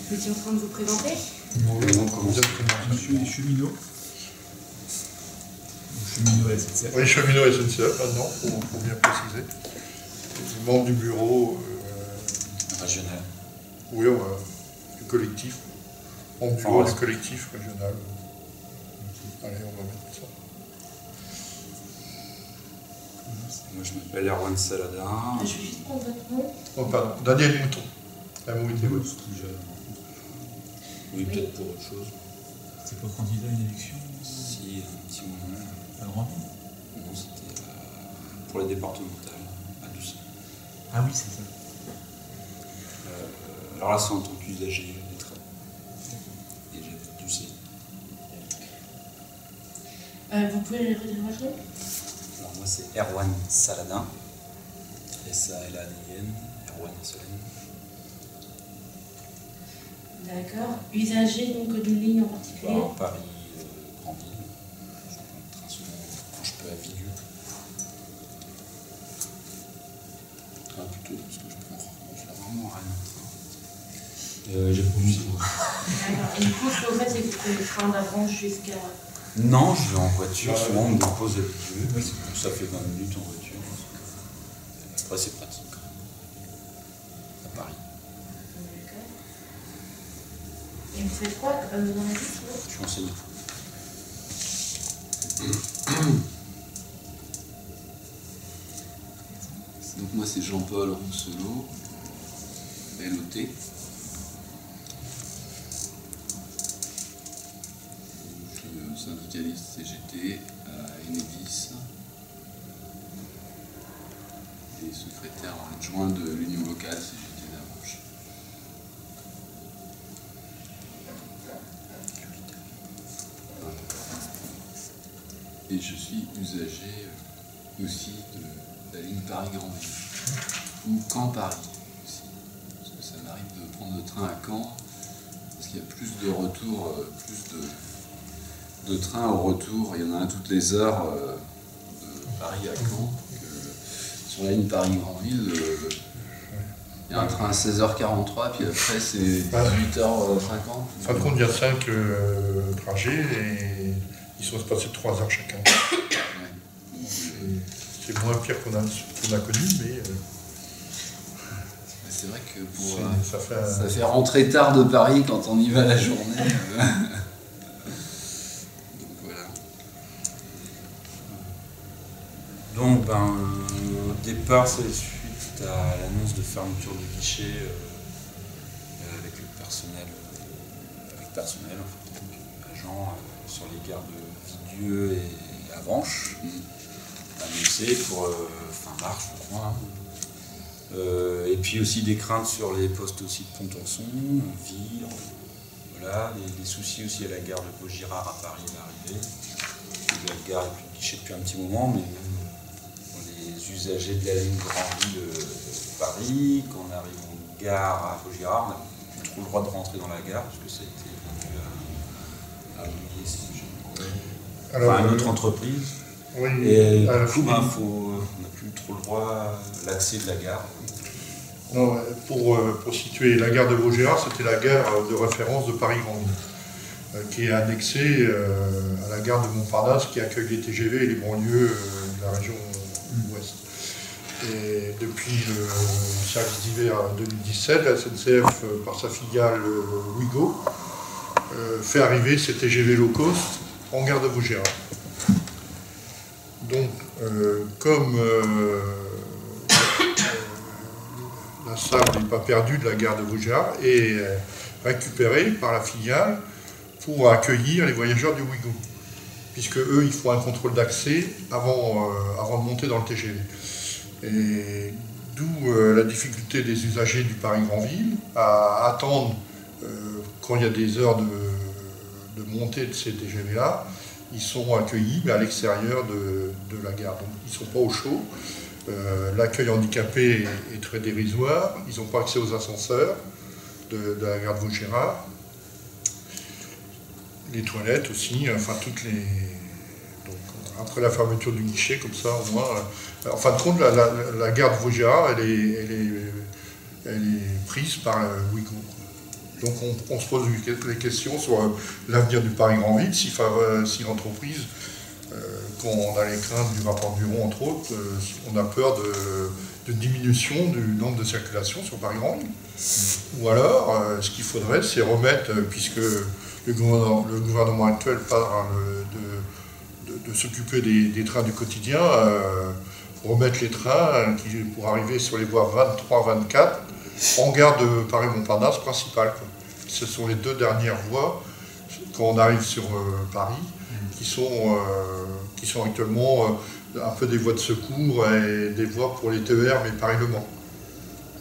Vous étiez en train de vous présenter? Non, comment ça? Je suis cheminot. Cheminot SNCF. Oui, cheminot SNCF, maintenant, pour bien préciser. Membre du bureau régional. Oui, du collectif. Membre du bureau du collectif régional. Allez, on va mettre ça. Moi, je m'appelle Erwan Saladin. Je vais juste prendre votre nom. Oh, pardon, Daniel Mouton. La mobilité. Oui, peut-être pour autre chose. C'est pas candidat à une élection? Si, un petit moment. À Grandville? Non, c'était pour la départementale, à Doucet. Ah oui, c'est ça. Alors là, c'est en tant qu'usager des trains. Et j'ai Doucet. Vous pouvez redire votre nom? Alors moi, c'est Erwan Saladin. S-A-L-A-D-I-N. Erwan Saladin. D'accord. Usager donc d'une ligne en particulier? Alors, Paris, Grandville. Je prends le train souvent quand je peux à Villeux. Plutôt, parce que je fais vraiment rien. J'ai plus. D'accord. Et du coup, ce que vous faites, c'est que vous prenez le train d'avance jusqu'à... Non, je vais en voiture, souvent on me dépose à Villeux. Ça fait 20 minutes en voiture. Après, c'est pratique quand même. À Paris. D'accord. Et vous faites quoi dans la vie? Je suis enseignant. Donc moi c'est Jean-Paul Rousselot, LOT. Je suis syndicaliste CGT à Enedis et secrétaire adjoint de l'Union locale CGT d'Avranches. Et je suis usager aussi de la ligne Paris-Grandville, ou Caen-Paris aussi, parce que ça m'arrive de prendre le train à Caen, parce qu'il y a plus de retour, plus de trains au retour, il y en a un toutes les heures de Paris à Caen, que sur la ligne Paris-Grandville, il y a un train à 16h43, puis après c'est 18h50. Fin de compte, il y a 5 trajets et ils sont espacés de 3 heures chacun. C'est moins pire qu'on a connu, mais... C'est vrai que ça fait rentrer tard de Paris quand on y va la journée. Donc voilà. Donc, au départ, c'est suite à l'annonce de fermeture de guichet avec le personnel, en fait, donc, agents sur les gares de Villeux et Avranches. Annoncé pour fin mars, je crois. Et puis aussi des craintes sur les postes aussi de Pontorson, Vire, voilà, des soucis aussi à la gare de Vaugirard à Paris à l'arrivée. La gare est plus de guichet depuis un petit moment, mais pour les usagers de la ligne Grandville-Paris, quand on arrive en gare à Vaugirard, on n'a plus trop le droit de rentrer dans la gare, parce que ça a été vendu à oublier, enfin, une autre entreprise. Oui, et du coup, on n'a plus trop le droit à l'accès de la gare. Non, pour situer la gare de Vaugirard, c'était la gare de référence de Paris-Grandville, qui est annexée à la gare de Montparnasse, qui accueille les TGV et les banlieues de la région ouest. Et depuis le service d'hiver 2017, la SNCF, par sa filiale Ouigo, fait arriver ces TGV low cost en gare de Vaugirard. Donc, comme la salle n'est pas perdue de la gare de Vaugirard, est récupérée par la filiale pour accueillir les voyageurs du Ouigo, puisque eux, ils font un contrôle d'accès avant de monter dans le TGV. Et d'où la difficulté des usagers du Paris-Grandville à attendre quand il y a des heures de montée de ces TGV-là. Ils sont accueillis mais à l'extérieur de la gare, donc ils ne sont pas au chaud. L'accueil handicapé est très dérisoire, ils n'ont pas accès aux ascenseurs de la gare de Vaugirard. Les toilettes aussi, enfin toutes les... Donc, après la fermeture du guichet, comme ça au moins... en fin de compte, la gare de Vaugirard, elle est prise par Ouigo. Donc on se pose des questions sur l'avenir du Paris Grand Ville, si l'entreprise, quand on a les craintes du rapport Buron entre autres, on a peur de diminution du nombre de circulations sur Paris Grand Ville. Ou alors, ce qu'il faudrait, c'est remettre, puisque le gouvernement actuel parle de s'occuper des trains du quotidien, remettre les trains pour arriver sur les voies 23-24 en gare de Paris-Montparnasse principale. Ce sont les deux dernières voies, quand on arrive sur Paris, qui sont actuellement un peu des voies de secours et des voies pour les TER, mais Paris-Le Mans.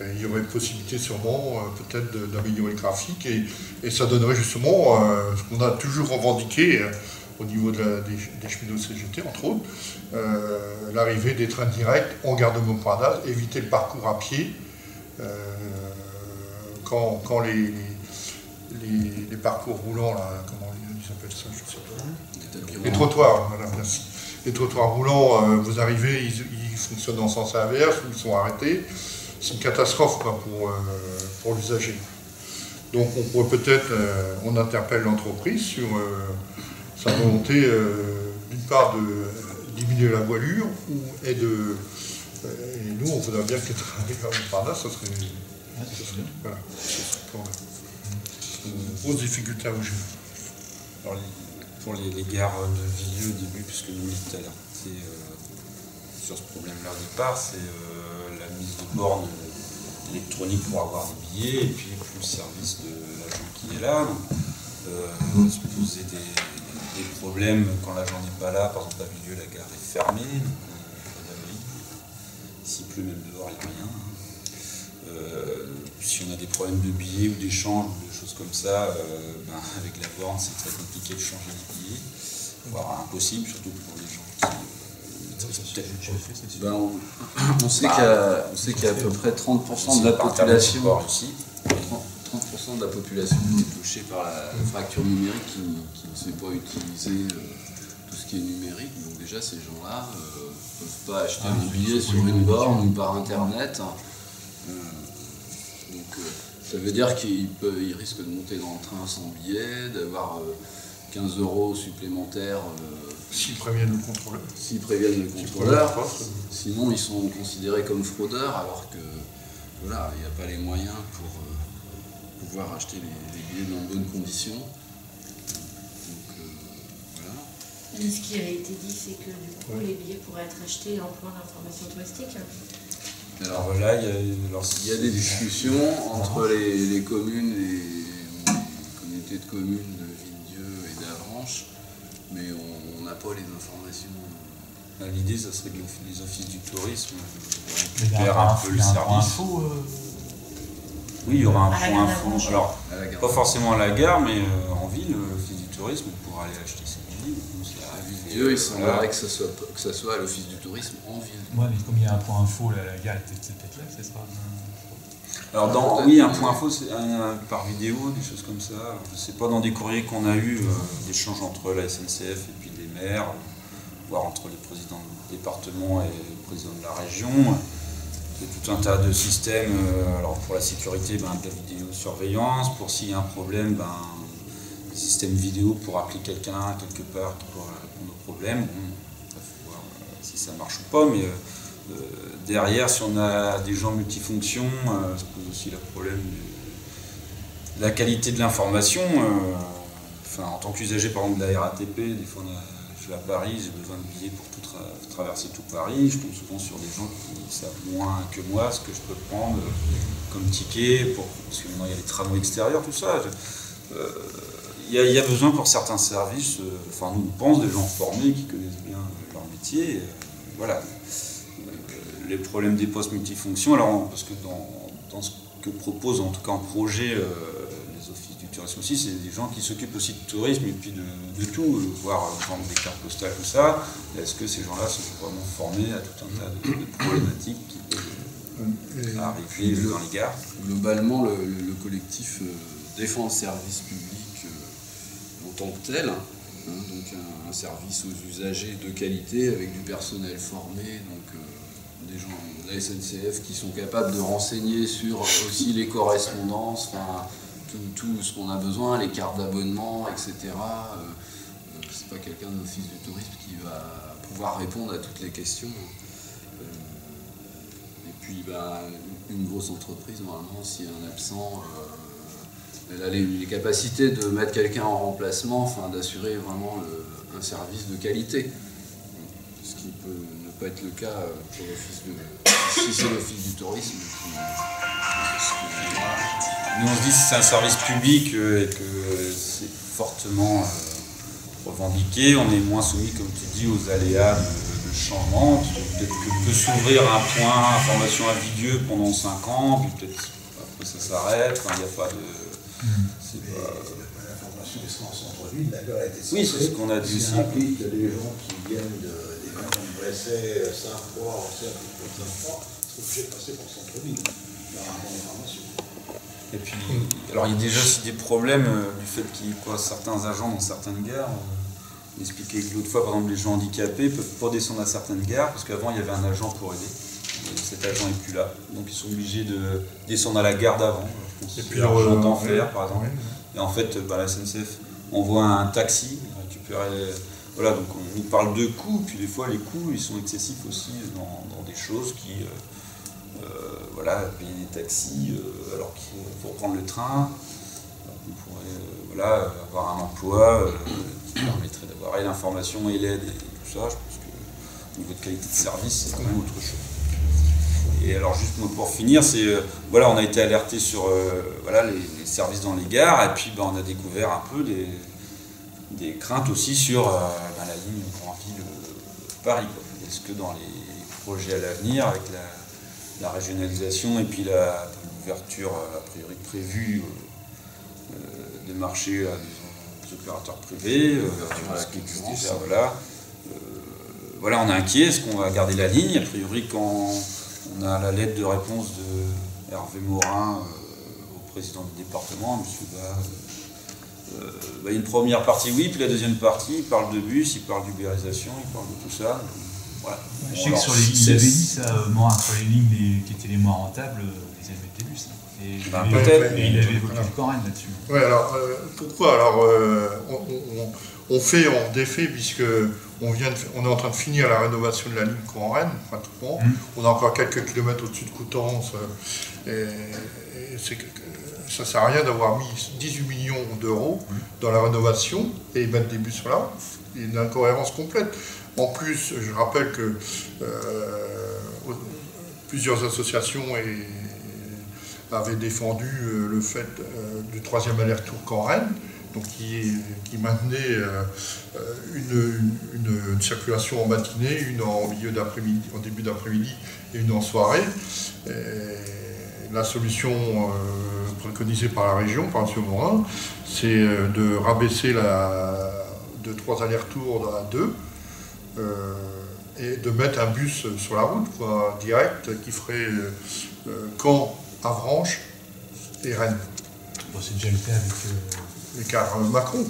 Et il y aurait une possibilité sûrement peut-être d'améliorer le trafic et ça donnerait justement ce qu'on a toujours revendiqué au niveau des cheminots CGT, entre autres, l'arrivée des trains directs en gare de Montparnasse, éviter le parcours à pied quand les parcours roulants, là, comment ils appellent ça, je sais pas. Les trottoirs, voilà, merci. Les trottoirs roulants, vous arrivez, ils fonctionnent en sens inverse, ou ils sont arrêtés. C'est une catastrophe quoi, pour l'usager. Donc on pourrait peut-être, on interpelle l'entreprise sur sa volonté d'une part de diminuer la voilure et nous on voudrait bien que les trains arrivent à Montparnasse, ça serait voilà, une grosse difficulté à bouger. Alors, pour les gares de Villieu au début, puisque nous étions alertés sur ce problème-là au départ, c'est la mise de bornes électroniques pour avoir des billets, et puis plus le service de l'agent qui est là. Donc, se poser des problèmes quand l'agent n'est pas là. Par exemple, à Villieu, la gare est fermée, donc on n'a pas d'abri. S'il pleut, même dehors, il n'y a rien. Si on a des problèmes de billets ou d'échange ou des choses comme ça, avec la borne, c'est très compliqué de changer les billets, voire impossible, surtout pour les gens qui... On sait qu'il y a à peu près 30% de la population, 30% de la population qui est touchée par la fracture numérique, qui ne sait pas utiliser tout ce qui est numérique. Donc déjà, ces gens-là ne peuvent pas acheter un billet sur une borne ou par Internet. Ça veut dire qu'ils risquent de monter dans le train sans billet, d'avoir 15 € supplémentaires. S'ils préviennent le contrôleur. S'ils préviennent le contrôleur. Sinon, ils sont considérés comme fraudeurs, alors que voilà, il n'y a pas les moyens pour pouvoir acheter les billets dans de bonnes conditions. Donc voilà. Mais ce qui avait été dit, c'est que du coup, les billets pourraient être achetés en point d'information touristique. Alors là, il y a des discussions entre les communes, les communautés de communes de Villieu et d'Avranches, mais on n'a pas les informations. L'idée, ça serait que les offices du tourisme récupèrent un peu le service. Oui, il y aura un point info. Alors, pas forcément à la gare, mais en ville, l'office du tourisme pour aller acheter ses billets. À Villieu, il semblerait que ça soit à l'office du tourisme en ville. Ouais, mais comme il y a un point info, la gare c'est peut-être là, ça sera. Alors, oui, un point info, c'est par vidéo, des choses comme ça. Je ne sais pas, dans des courriers qu'on a eu, d'échanges entre la SNCF et puis les maires, voire entre les présidents du département et le président de la région. Il y a tout un tas de systèmes. Alors, pour la sécurité, de la vidéosurveillance. Pour s'il y a un problème, des systèmes vidéo pour appeler quelqu'un quelque part qui pourra répondre au problème. Bon, il faut voir si ça marche ou pas, mais derrière, si on a des gens multifonctions, se pose aussi le problème de la qualité de l'information. En tant qu'usager, par exemple, de la RATP, des fois, je suis à Paris, j'ai besoin de billets pour traverser tout Paris. Je tombe souvent sur des gens qui savent moins que moi ce que je peux prendre comme ticket, parce que maintenant, il y a les tramways extérieurs, tout ça. Il y a besoin pour certains services, nous on pense des gens formés qui connaissent bien leur métier. Voilà. Les problèmes des postes multifonctions, alors parce que dans ce que propose en tout cas en projet les offices du tourisme aussi, c'est des gens qui s'occupent aussi de tourisme et puis de tout, voire vendre des cartes postales, tout ça. Est-ce que ces gens-là sont vraiment formés à tout un tas de problématiques qui peuvent arriver dans les gares? Globalement, le collectif défend le service public en tant que tel, donc un service aux usagers de qualité avec du personnel formé, donc des gens de la SNCF qui sont capables de renseigner sur aussi les correspondances, tout ce qu'on a besoin, les cartes d'abonnement, etc. C'est pas quelqu'un de l'Office du tourisme qui va pouvoir répondre à toutes les questions. Et puis, une grosse entreprise, normalement, s'il y a un absent, elle a les capacités de mettre quelqu'un en remplacement, enfin, d'assurer vraiment un service de qualité. Ce qui peut ne pas être le cas pour l'Office si c'est l'Office du tourisme. Nous, on se dit que c'est un service public et que c'est fortement revendiqué. On est moins soumis, comme tu dis, aux aléas de changement. Peut-être que peut s'ouvrir un point information à Vigueux pendant 5 ans, puis peut-être après ça s'arrête. Enfin, il n'y a pas de... L'information qui sera en centre-ville, d'ailleurs, a été censée. Oui, c'est ce qu'on a dit aussi. Ça implique que les gens qui viennent des cantons de Bresset, Saint-Foy, Ancêtre, Saint-Foy, sont obligés de passer pour le centre-ville. Il y aura un point d'information. Et puis, alors il y a déjà aussi des problèmes du fait qu'il y ait certains agents dans certaines gares. On expliquait que l'autre fois, par exemple, les gens handicapés ne peuvent pas descendre à certaines gares, parce qu'avant, il y avait un agent pour aider. Et cet agent n'est plus là. Donc ils sont obligés de descendre à la gare d'avant. Et puis d'Enfer, par exemple. Et en fait, la SNCF envoie un taxi récupérer. Voilà, donc on nous parle de coûts, puis des fois les coûts ils sont excessifs aussi dans des choses qui. Payer des taxis alors qu'il faut prendre le train. On pourrait avoir un emploi qui permettrait d'avoir l'information et l'aide et tout ça. Je pense que au niveau de qualité de service, c'est quand même autre chose. Et alors juste pour finir, on a été alerté sur les services dans les gares, et puis on a découvert un peu des craintes aussi sur la ligne Grand Ville-Paris. Est-ce que dans les projets à l'avenir, avec la régionalisation et puis l'ouverture a priori prévue des marchés à des opérateurs privés, ce qui existe déjà, on est inquiet. Est-ce qu'on va garder la ligne? A priori, quand on a la lettre de réponse de Hervé Morin au président du département, il y a une première partie oui, puis la deuxième partie, il parle de bus, il parle d'ubérisation, il parle de tout ça. Voilà. Je sais que sur il avait dit ça, Morin, sur les lignes qui étaient les moins rentables, ils avaient des bus. Peut-être. Et il avait évoqué le Corrèze là-dessus. Oui, alors pourquoi? Alors, on fait, on défait, puisque on est en train de finir la rénovation de la ligne Caen-Rennes, pratiquement. On a encore quelques kilomètres au-dessus de Coutances. Et ça ne sert à rien d'avoir mis 18 millions d'euros dans la rénovation et mettre des bus sur la route. Il y a une incohérence complète. En plus, je rappelle que plusieurs associations avaient défendu le fait du 3e aller-retour Caen-Rennes, donc qui maintenait une circulation en matinée, une en milieu d'après-midi, en début d'après-midi et une en soirée. Et la solution préconisée par la région, par M. Morin, c'est de rabaisser de 3 allers-retours à 2. Et de mettre un bus sur la route, direct, qui ferait Caen, Avranches et Rennes. Bon, c'est déjà le cas avec les cars Macron.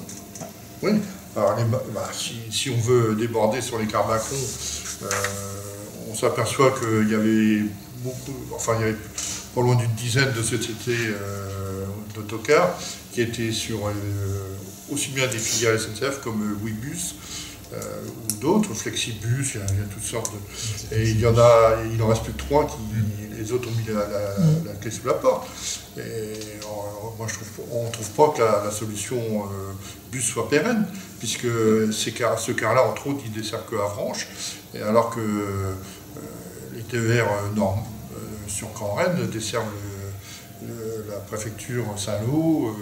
Oui. Alors, si on veut déborder sur les cars Macron, on s'aperçoit qu'il y avait il y avait pas loin d'une dizaine de sociétés d'autocars qui étaient sur aussi bien des filiales SNCF comme Ouibus. Ou d'autres, Flexibus, il y a toutes sortes de... Et il en reste plus que 3 les autres ont mis la clé sous la porte. Et moi, on ne trouve pas que la solution bus soit pérenne, puisque ce car-là, entre autres, il dessert que Avranches, alors que les TER sur Caen-Rennes desservent la préfecture Saint-Lô,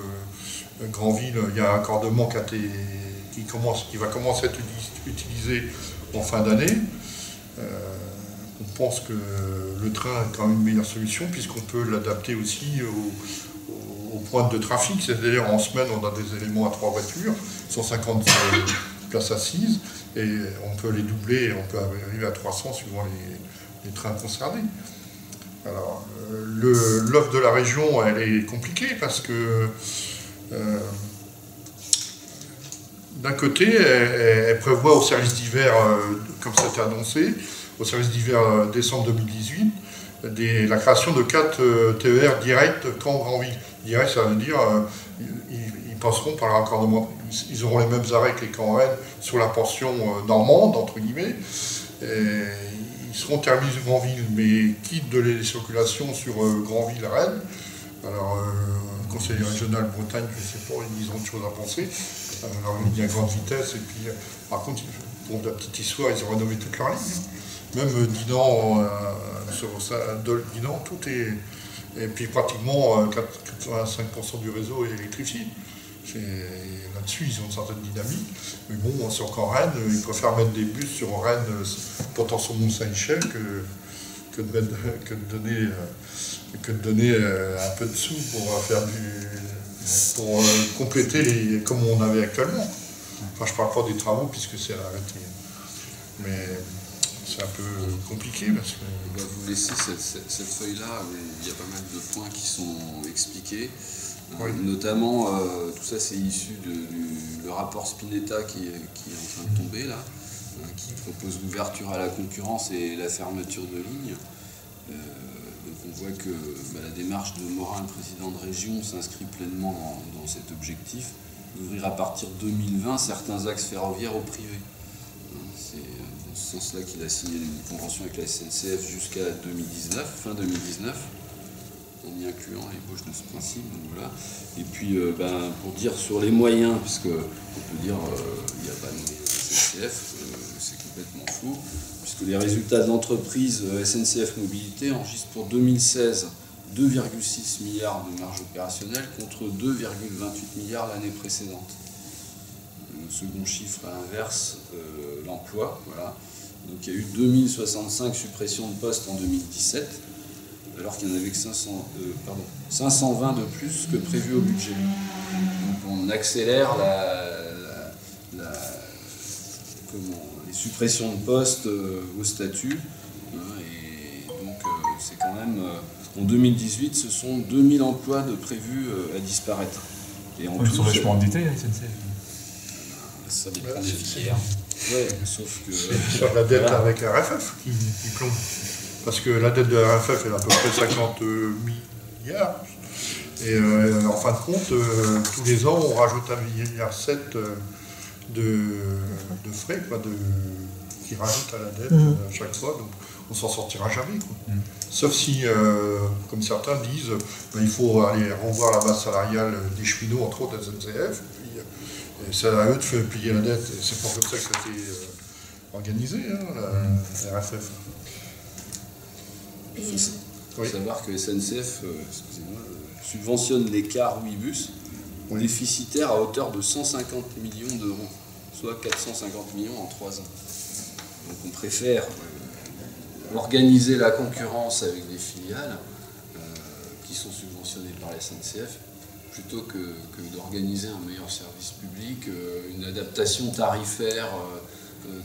Granville. Il y a un raccordement qui va commencer à être utilisé en fin d'année. On pense que le train est quand même une meilleure solution, puisqu'on peut l'adapter aussi aux pointes de trafic. C'est-à-dire en semaine, on a des éléments à 3 voitures, 150 places assises, et on peut les doubler, on peut arriver à 300 suivant les trains concernés. Alors, l'offre de la région, elle est compliquée, parce que d'un côté, elle prévoit au service d'hiver, comme ça a été annoncé, au service d'hiver décembre 2018, la création de 4 TER directs Caen-Granville. Direct, ça veut dire ils passeront par le raccordement. Ils auront les mêmes arrêts que les Caen-Rennes sur la portion normande, entre guillemets. Et ils seront terminus de Granville, mais quittent de les circulations sur Granville-Rennes. Alors, le conseil régional Bretagne, je ne sais pas, ils ont autre chose à penser. Alors, il y a grande vitesse, et puis, par contre, pour la petite histoire, ils ont rénové toute leur ligne. Même Dinan, Dinan, tout est. Et puis, pratiquement 85% du réseau est électrifié. Là-dessus, ils ont une certaine dynamique. Mais bon, sur Rennes, ils préfèrent mettre des bus sur Rennes, pourtant sur Mont-Saint-Michel, que de donner un peu de sous pour compléter comme on avait actuellement. Enfin, je ne parle pas des travaux puisque c'est arrêté. Mais c'est un peu compliqué parce que. On va vous laisser cette feuille-là où il y a pas mal de points qui sont expliqués. Oui. Notamment, tout ça c'est issu du rapport Spinetta qui est en train de tomber là, qui propose l'ouverture à la concurrence et la fermeture de lignes. Donc on voit que la démarche de Morin, le président de région, s'inscrit pleinement dans cet objectif d'ouvrir à partir de 2020 certains axes ferroviaires au privé. C'est dans ce sens-là qu'il a signé une convention avec la SNCF jusqu'à 2019, fin 2019. En y incluant l'ébauche de ce principe. Donc voilà. Et puis, pour dire sur les moyens, puisque on peut dire il n'y a pas de SNCF, c'est complètement faux, puisque les résultats de l'entreprise SNCF Mobilité enregistrent pour 2016 2,6 milliards de marge opérationnelle contre 2,28 milliards l'année précédente. Le second chiffre à l'inverse, l'emploi. Voilà. Donc il y a eu 2065 suppressions de postes en 2017. Alors qu'il n'y en avait que 520 de plus que prévu au budget. Donc on accélère les suppressions de postes au statut. Et donc c'est quand même, en 2018, ce sont 2000 emplois de prévus à disparaître. Et en Ils sont vachement en détail, la SNCF. Ça dépend des filières. Ouais, sauf que... Sur la dette avec la RFF qui plombe. Parce que la dette de la RFF est à peu près 50 milliards. Et en fin de compte, tous les ans, on rajoute 1,7 milliard de frais qui rajoutent à la dette à chaque fois. Donc on s'en sortira jamais. Sauf si, comme certains disent, il faut aller revoir la base salariale des cheminots, entre autres la SNCF. Et c'est à eux de faire payer la dette. Et c'est pas comme ça que ça a été organisé, la RFF. Il faut savoir que SNCF subventionne les cars Ouibus déficitaires à hauteur de 150 millions d'euros, soit 450 millions en 3 ans. Donc on préfère organiser la concurrence avec des filiales qui sont subventionnées par la SNCF plutôt que d'organiser un meilleur service public, une adaptation tarifaire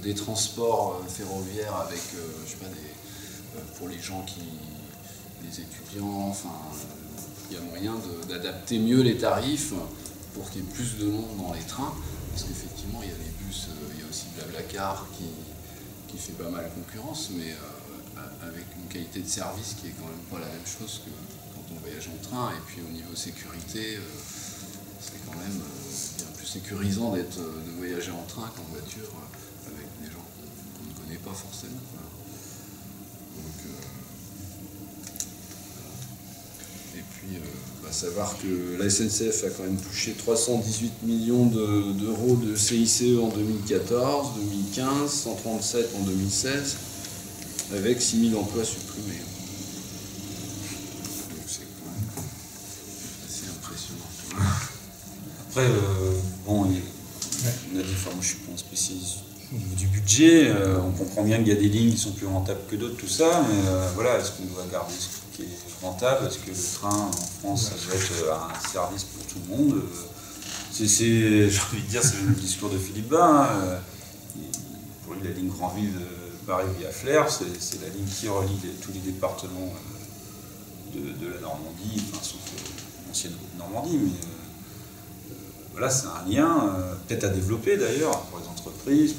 des transports ferroviaires avec, pour les gens les étudiants, enfin, il y a moyen d'adapter mieux les tarifs pour qu'il y ait plus de monde dans les trains, parce qu'effectivement, il y a les bus, il y a aussi Blablacar qui fait pas mal concurrence, mais avec une qualité de service qui est quand même pas la même chose que quand on voyage en train, et puis au niveau sécurité, c'est quand même bien plus sécurisant de voyager en train qu'en voiture avec des gens qu'on ne connaît pas forcément. Voilà. Donc, et puis, savoir que la SNCF a quand même touché 318 millions d'euros de CICE en 2014, 2015, 137 en 2016, avec 6000 emplois supprimés. Donc c'est quand même assez impressionnant. Après, on a dit, moi je suis pas un spécialiste au niveau du budget, on comprend bien qu'il y a des lignes qui sont plus rentables que d'autres, tout ça, mais voilà, est-ce qu'on doit garder ce qui est rentable? Est-ce que le train en France, ça doit être un service pour tout le monde? J'ai envie de dire, c'est le discours de Philippe Bas. Pour lui, la ligne Granville Paris via Flers, c'est la ligne qui relie tous les départements de la Normandie, enfin, sauf l'ancienne Normandie, mais voilà, c'est un lien peut-être à développer d'ailleurs pour les entreprises,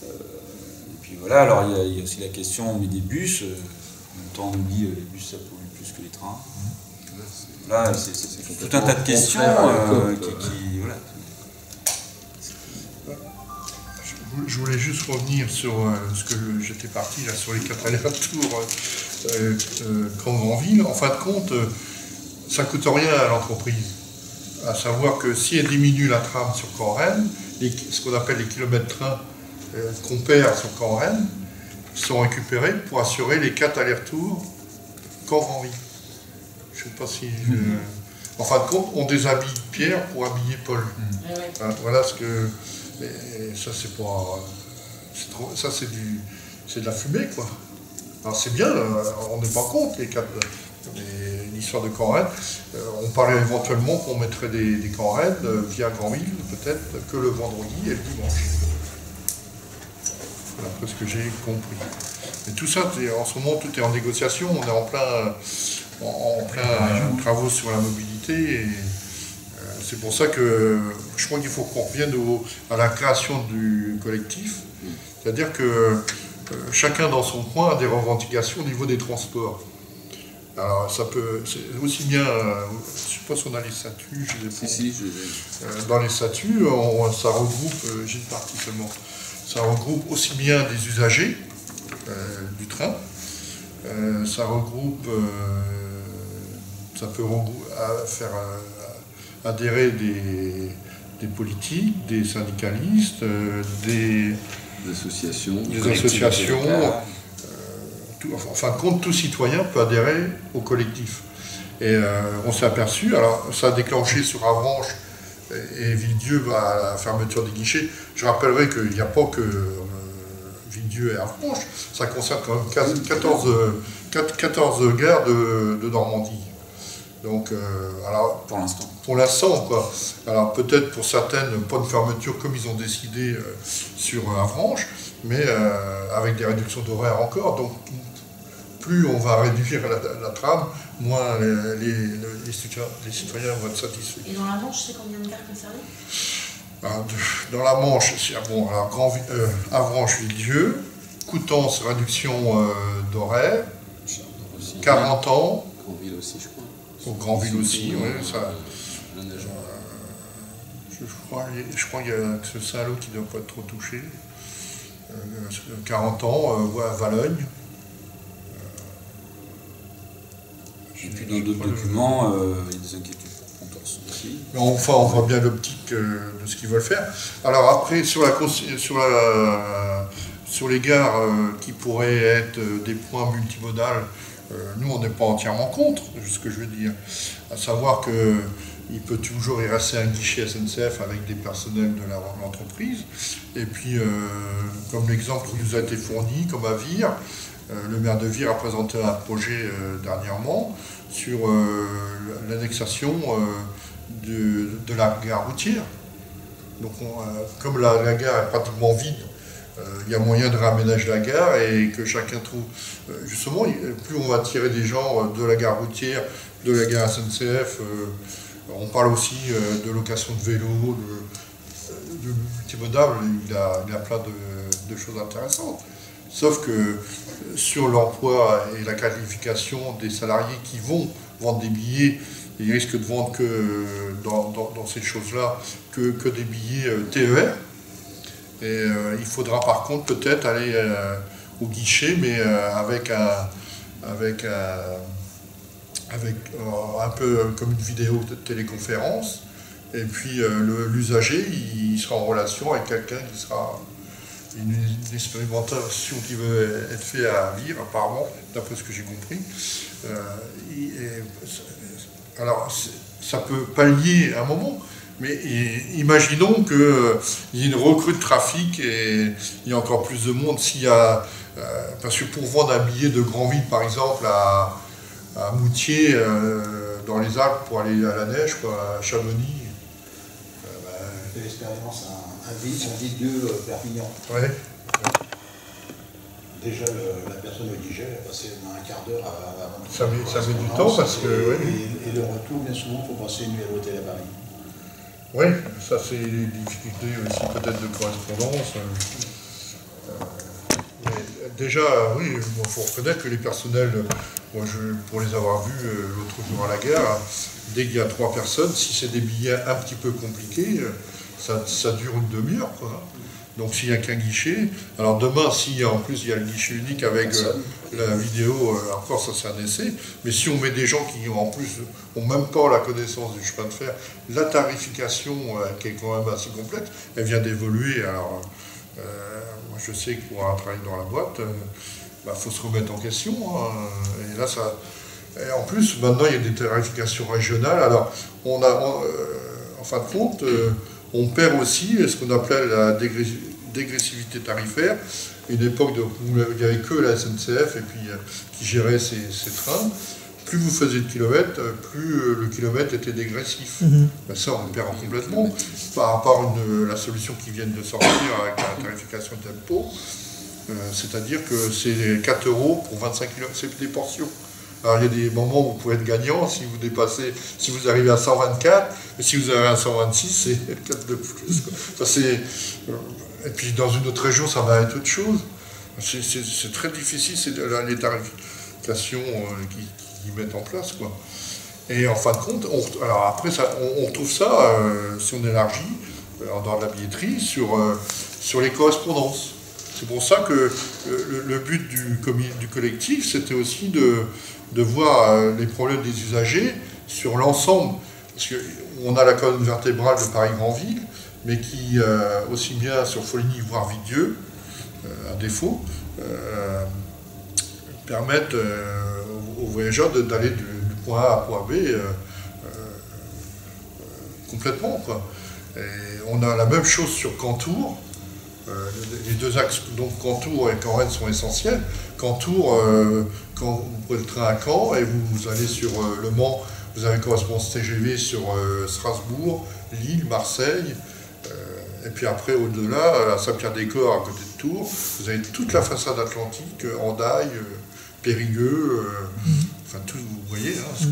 et puis voilà. voilà, alors il y a aussi la question, on met des bus, en même temps on nous dit les bus ça pollue plus que les trains. Là, c'est tout un tas de questions qui voilà. Je voulais juste revenir sur ce que j'étais parti là sur les 4 allers-retours Caen-Granville. En fin de compte, ça ne coûte rien à l'entreprise. À savoir que si elle diminue la trame sur Caen-Rennes, ce qu'on appelle les kilomètres train qu'on perd sur Caen-Rennes, sont récupérés pour assurer les 4 allers-retours Caen-Granville. Je ne sais pas si... En fin de compte, on déshabille Pierre pour habiller Paul. Voilà ce que... Et ça, c'est pas... Ça, c'est de la fumée, quoi. Alors c'est bien, on n'est pas contre l'histoire de Caen-Rennes. On parlait éventuellement qu'on mettrait des Caen-Rennes via Granville, peut-être, que le vendredi et le dimanche. D'après ce que j'ai compris. Mais tout ça, en ce moment, tout est en négociation. On est en plein travaux sur la mobilité. Et c'est pour ça que je crois qu'il faut qu'on revienne à la création du collectif. C'est-à-dire que chacun dans son coin a des revendications au niveau des transports. Alors ça peut, c'est aussi bien, je sais pas si on a les statuts, dans les statuts, ça regroupe, j'ai une partie seulement, ça regroupe aussi bien des usagers du train, ça regroupe, ça peut faire adhérer des politiques, des syndicalistes, des associations, en fin de compte, tout citoyen peut adhérer au collectif. Et on s'est aperçu, alors ça a déclenché sur Avranches et Villedieu à la fermeture des guichets. Je rappellerai qu'il n'y a pas que Villedieu et Avranches, ça concerne quand même 14 gares de Normandie. Donc, alors, pour l'instant, quoi. Alors peut-être pour certaines, pas de fermeture comme ils ont décidé sur Avranches, mais avec des réductions d'horaire encore. Donc, plus on va réduire la trame, moins les citoyens vont être satisfaits. Et dans la Manche, c'est combien de gares concernées? Dans la Manche, bon, alors Avranches-Villedieu, Coutances, réduction d'horaire, 40 ans. Granville aussi, je crois. Au Granville aussi, oui. Je crois qu'il y a ce Saint-Lô qui ne doit pas être trop touché. 40 ans, Valogne. Et puis dans d'autres documents, il y a des inquiétudes pour Pontorson aussi. Mais enfin, on voit bien l'optique de ce qu'ils veulent faire. Alors après, sur les gares qui pourraient être des points multimodales, nous, on n'est pas entièrement contre, c'est ce que je veux dire. À savoir qu'il peut toujours y rester un guichet SNCF avec des personnels de l'entreprise. Et puis, comme l'exemple qui nous a été fourni, comme à Vire, le maire de Vire a présenté un projet dernièrement sur l'annexation de la gare routière. Donc, comme la gare est pratiquement vide, il y a moyen de réaménager la gare et que chacun trouve... justement, plus on va tirer des gens de la gare routière, de la gare SNCF, on parle aussi de location de vélos, de multimodal, il y a plein de choses intéressantes. Sauf que sur l'emploi et la qualification des salariés qui vont vendre des billets, ils risquent de vendre que dans ces choses-là que des billets TER. Et il faudra par contre peut-être aller au guichet, mais avec un peu comme une vidéo de téléconférence. Et puis l'usager, il sera en relation avec quelqu'un qui sera une expérimentation qui veut être faite à Vire, apparemment, d'après ce que j'ai compris. Alors, ça peut pallier à un moment. Mais imaginons qu'il y ait une recrue de trafic et il y a encore plus de monde s'il y a... parce que pour vendre un billet de Granville, par exemple, à Moutier, dans les Alpes, pour aller à la neige, quoi, à Chamonix... J'ai fait l'expérience à Villedieu, Perpignan. Ouais. Déjà, la personne au guichet a passé un quart d'heure avant... Ça met du temps parce que... Et le retour, bien souvent, il faut passer une nuit à l'hôtel à Paris. Oui, ça c'est les difficultés aussi peut-être de correspondance. déjà, oui, il faut reconnaître que les personnels, moi, pour les avoir vus l'autre jour à la gare, dès qu'il y a 3 personnes, si c'est des billets un petit peu compliqués, ça dure une demi-heure, quoi. Donc s'il n'y a qu'un guichet, alors demain, en plus il y a le guichet unique avec la vidéo, encore ça c'est un essai, mais si on met des gens qui en plus n'ont même pas la connaissance du chemin de fer, la tarification qui est quand même assez complexe, elle vient d'évoluer. Alors moi je sais que pour un travail dans la boîte, faut se remettre en question, hein, et là ça... Et en plus, maintenant il y a des tarifications régionales, alors en fin de compte, on perd aussi ce qu'on appelait la dégressivité tarifaire, une époque où il n'y avait que la SNCF et puis qui gérait ces trains. Plus vous faisiez de kilomètres, plus le kilomètre était dégressif. Ben ça, on le perd complètement. Par rapport à la solution qui vient de sortir avec la tarification tempo, c'est-à-dire que c'est 4 € pour 25 km, c'est des portions. Alors il y a des moments où vous pouvez être gagnant si vous dépassez, si vous arrivez à 124, mais si vous arrivez à 126, c'est 4 de plus. Ça, et puis dans une autre région, ça va être autre chose. C'est très difficile, c'est les tarifications qu'ils mettent en place, quoi. Et en fin de compte, alors après, on retrouve ça, si on élargit, en dehors de la billetterie, sur les correspondances. C'est pour ça que le but du collectif, c'était aussi de voir les problèmes des usagers sur l'ensemble. Parce qu'on a la colonne vertébrale de Paris-Granville, mais qui, aussi bien sur Foligny, voire Vidieu, à défaut, permettent aux voyageurs d'aller du point A à point B complètement, quoi. Et on a la même chose sur Caen-Tours. Les 2 axes, donc Caen-Tours et Caen-Rennes sont essentiels. Caen-Tours, quand vous prenez le train à Caen et vous allez sur Le Mans, vous avez une correspondance TGV sur Strasbourg, Lille, Marseille, et puis après au-delà, à Saint-Pierre-des-Corps, à côté de Tours, vous avez toute la façade atlantique, Hendaye, Périgueux, enfin tout, vous voyez. Hein,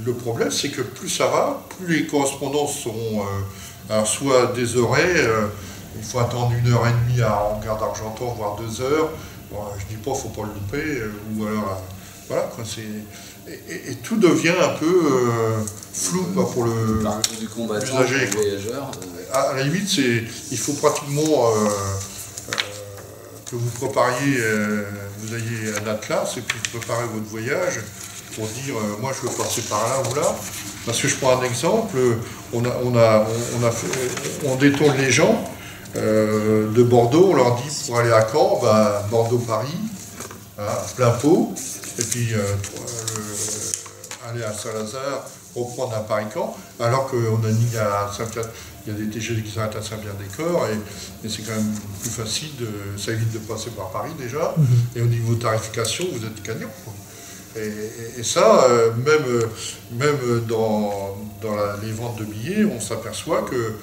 le problème, c'est que plus ça va, plus les correspondances seront... alors soit désoré, il faut attendre 1h30 en gare d'Argentan, voire 2 heures. Bon, je dis pas, il ne faut pas le louper, ou alors, voilà, quoi, et tout devient un peu flou, quoi, pour du combattant, l'usager, pour le voyageur. À la limite, il faut pratiquement que vous prépariez, vous ayez un atlas, et puis préparez votre voyage, pour dire, moi je veux passer par là ou là. Parce que je prends un exemple, on détourne les gens de Bordeaux, on leur dit pour aller à Caen, Bordeaux-Paris, hein, plein pot, et puis aller à Saint-Lazare, reprendre un Paris-Caen, alors qu'on a mis à Saint-Pierre, il y a des TGV qui s'arrêtent à Saint-Pierre-des-Corps, et c'est quand même plus facile, ça évite de passer par Paris déjà, et au niveau tarification, vous êtes gagnant, quoi. Et ça, même dans les ventes de billets, on s'aperçoit que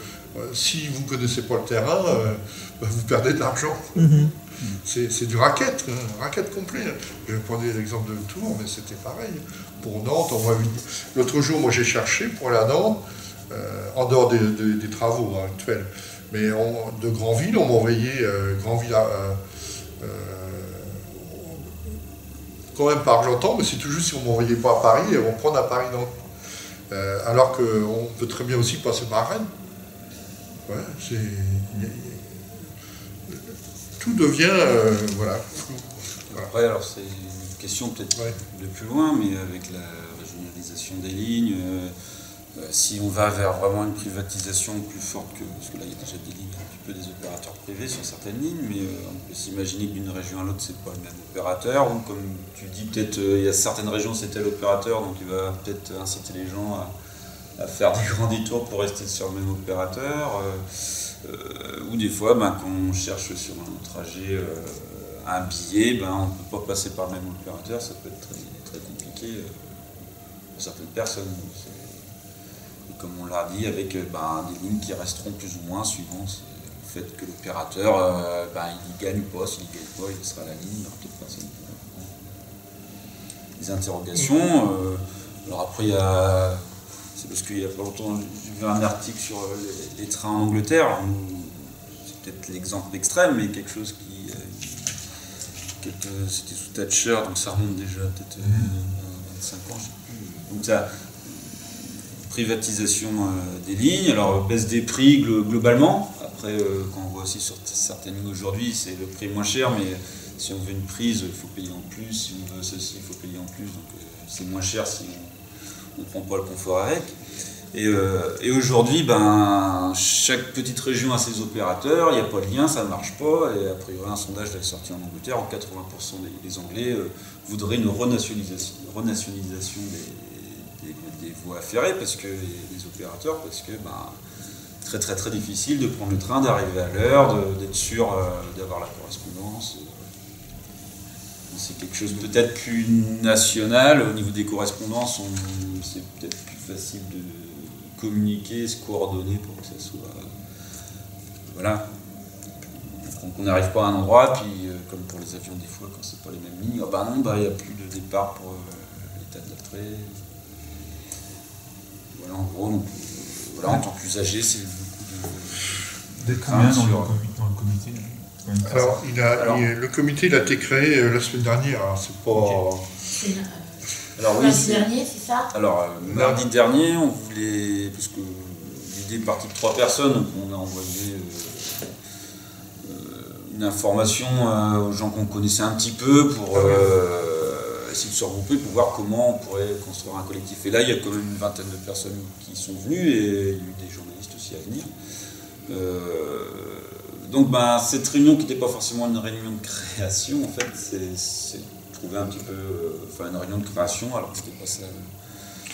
si vous ne connaissez pas le terrain, vous perdez de l'argent. C'est du racket, racket complet. Je prenais l'exemple de Tours, mais c'était pareil. Pour Nantes, l'autre jour, moi j'ai cherché pour aller à Nantes, en dehors des travaux actuels, mais de Granville, on m'a envoyé Granville quand même par Argentan, mais c'est tout juste si on ne m'envoyait pas à Paris, on prend à Paris-Nantes. Alors qu'on peut très bien aussi passer par Rennes. Ouais, tout devient voilà, flou. Voilà. Après, alors c'est une question peut-être de plus loin, mais avec la régionalisation des lignes, si on va vers vraiment une privatisation plus forte que... Parce que là, il y a déjà des lignes un petit peu des opérateurs privés sur certaines lignes, mais on peut s'imaginer que d'une région à l'autre, c'est pas le même opérateur, ou comme tu dis, peut-être il y a certaines régions, c'est tel opérateur, donc il va peut-être inciter les gens à faire des grands détours pour rester sur le même opérateur, ou des fois, quand on cherche sur un trajet un billet, on ne peut pas passer par le même opérateur, ça peut être très, très compliqué pour certaines personnes. Comme on l'a dit, avec des lignes qui resteront plus ou moins suivant le fait que l'opérateur, il gagne ou pas, s'il ne gagne pas, il sera à la ligne, il y aura peut-être personne des interrogations. Alors après, c'est parce qu'il n'y a pas longtemps, j'ai vu un article sur les trains en Angleterre, c'est peut-être l'exemple extrême, mais quelque chose c'était sous Thatcher, donc ça remonte déjà peut-être 25 ans, je sais plus. Donc ça, privatisation des lignes, alors baisse des prix globalement. Après, quand on voit aussi sur certaines lignes aujourd'hui, c'est le prix moins cher, mais si on veut une prise, il faut payer en plus. Si on veut ceci, il faut payer en plus. Donc c'est moins cher si on ne prend pas le confort avec. Et aujourd'hui, ben, chaque petite région a ses opérateurs, il n'y a pas de lien, ça ne marche pas. Et a priori, un sondage est sorti en Angleterre, où 80% des Anglais voudraient une renationalisation des voies ferrées, parce que les opérateurs, parce que ben, très difficile de prendre le train, d'arriver à l'heure, d'être sûr d'avoir la correspondance. C'est quelque chose peut-être plus national. Au niveau des correspondances, c'est peut-être plus facile de communiquer, se coordonner pour que ça soit... Voilà. On n'arrive pas à un endroit, puis comme pour les avions des fois, quand c'est pas les mêmes lignes, il n'y a plus de départ pour l'état d'après. Voilà, en gros, donc, voilà, en tant qu'usager, c'est beaucoup de... D'être combien dans le comité? Alors, le comité il a été créé la semaine dernière, hein, c'est pas... Okay. Alors oui, mardi dernier, c'est ça? Alors, mardi dernier, on voulait, parce que l'idée est partie de 3 personnes, donc on a envoyé une information aux gens qu'on connaissait un petit peu pour essayer de se regrouper, pour voir comment on pourrait construire un collectif. Et là, il y a quand même une vingtaine de personnes qui sont venues, et il y a eu des journalistes aussi à venir. Donc cette réunion qui n'était pas forcément une réunion de création, en fait, c'est trouver un petit peu, une réunion de création, alors que c'était pas ça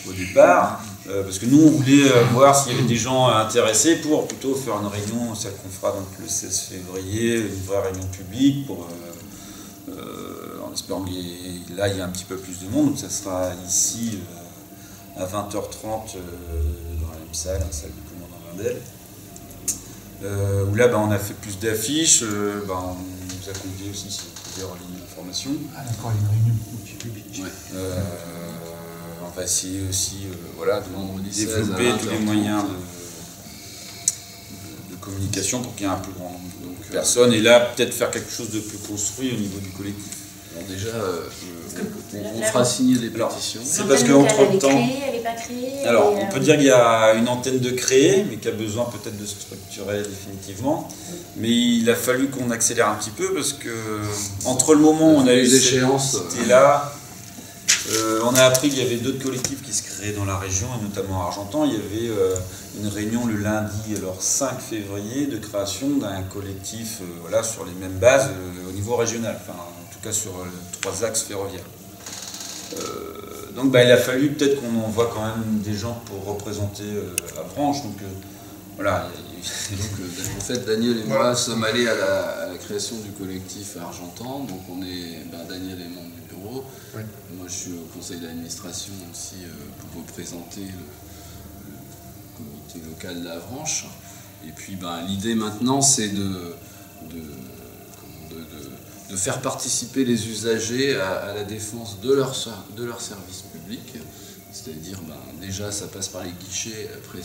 au départ, parce que nous on voulait voir s'il y avait des gens intéressés pour plutôt faire une réunion, celle qu'on fera donc le 16 février, une vraie réunion publique, pour, en espérant que là il y a un petit peu plus de monde, donc ça sera ici à 20h30 dans la même salle, la salle du commandant Vindel. Où là on a fait plus d'affiches, on nous a conviés aussi si vous pouvez relayer l'information. Ah d'accord, il y a une réunion publique. Ouais. On va essayer aussi de développer tous les moyens de communication pour qu'il y ait un plus grand nombre de personnes, et là peut-être faire quelque chose de plus construit au niveau du collectif. Alors déjà, on fera signer des pétitions. C'est parce qu'entre temps... Elle n'est pas créée. Alors, on peut dire qu'il y a une antenne de créer, mais qui a besoin peut-être de se structurer définitivement. Mais il a fallu qu'on accélère un petit peu, parce que entre le moment où on a eu les échéances, c'était là, on a appris qu'il y avait d'autres collectifs qui se créaient dans la région, et notamment à Argentan. Il y avait une réunion le lundi, 5 février, de création d'un collectif sur les mêmes bases au niveau régional. Enfin, en tout cas sur 3 axes ferroviaires. Donc il a fallu peut-être qu'on envoie quand même des gens pour représenter la branche. Donc voilà. En fait, Daniel et moi sommes allés à la création du collectif à Argentan. Donc on est, Daniel est membre du bureau. Oui. Moi je suis au conseil d'administration aussi pour représenter le comité local de la branche. Et puis l'idée maintenant c'est de faire participer les usagers à la défense de leur service public. C'est-à-dire, déjà, ça passe par les guichets, après,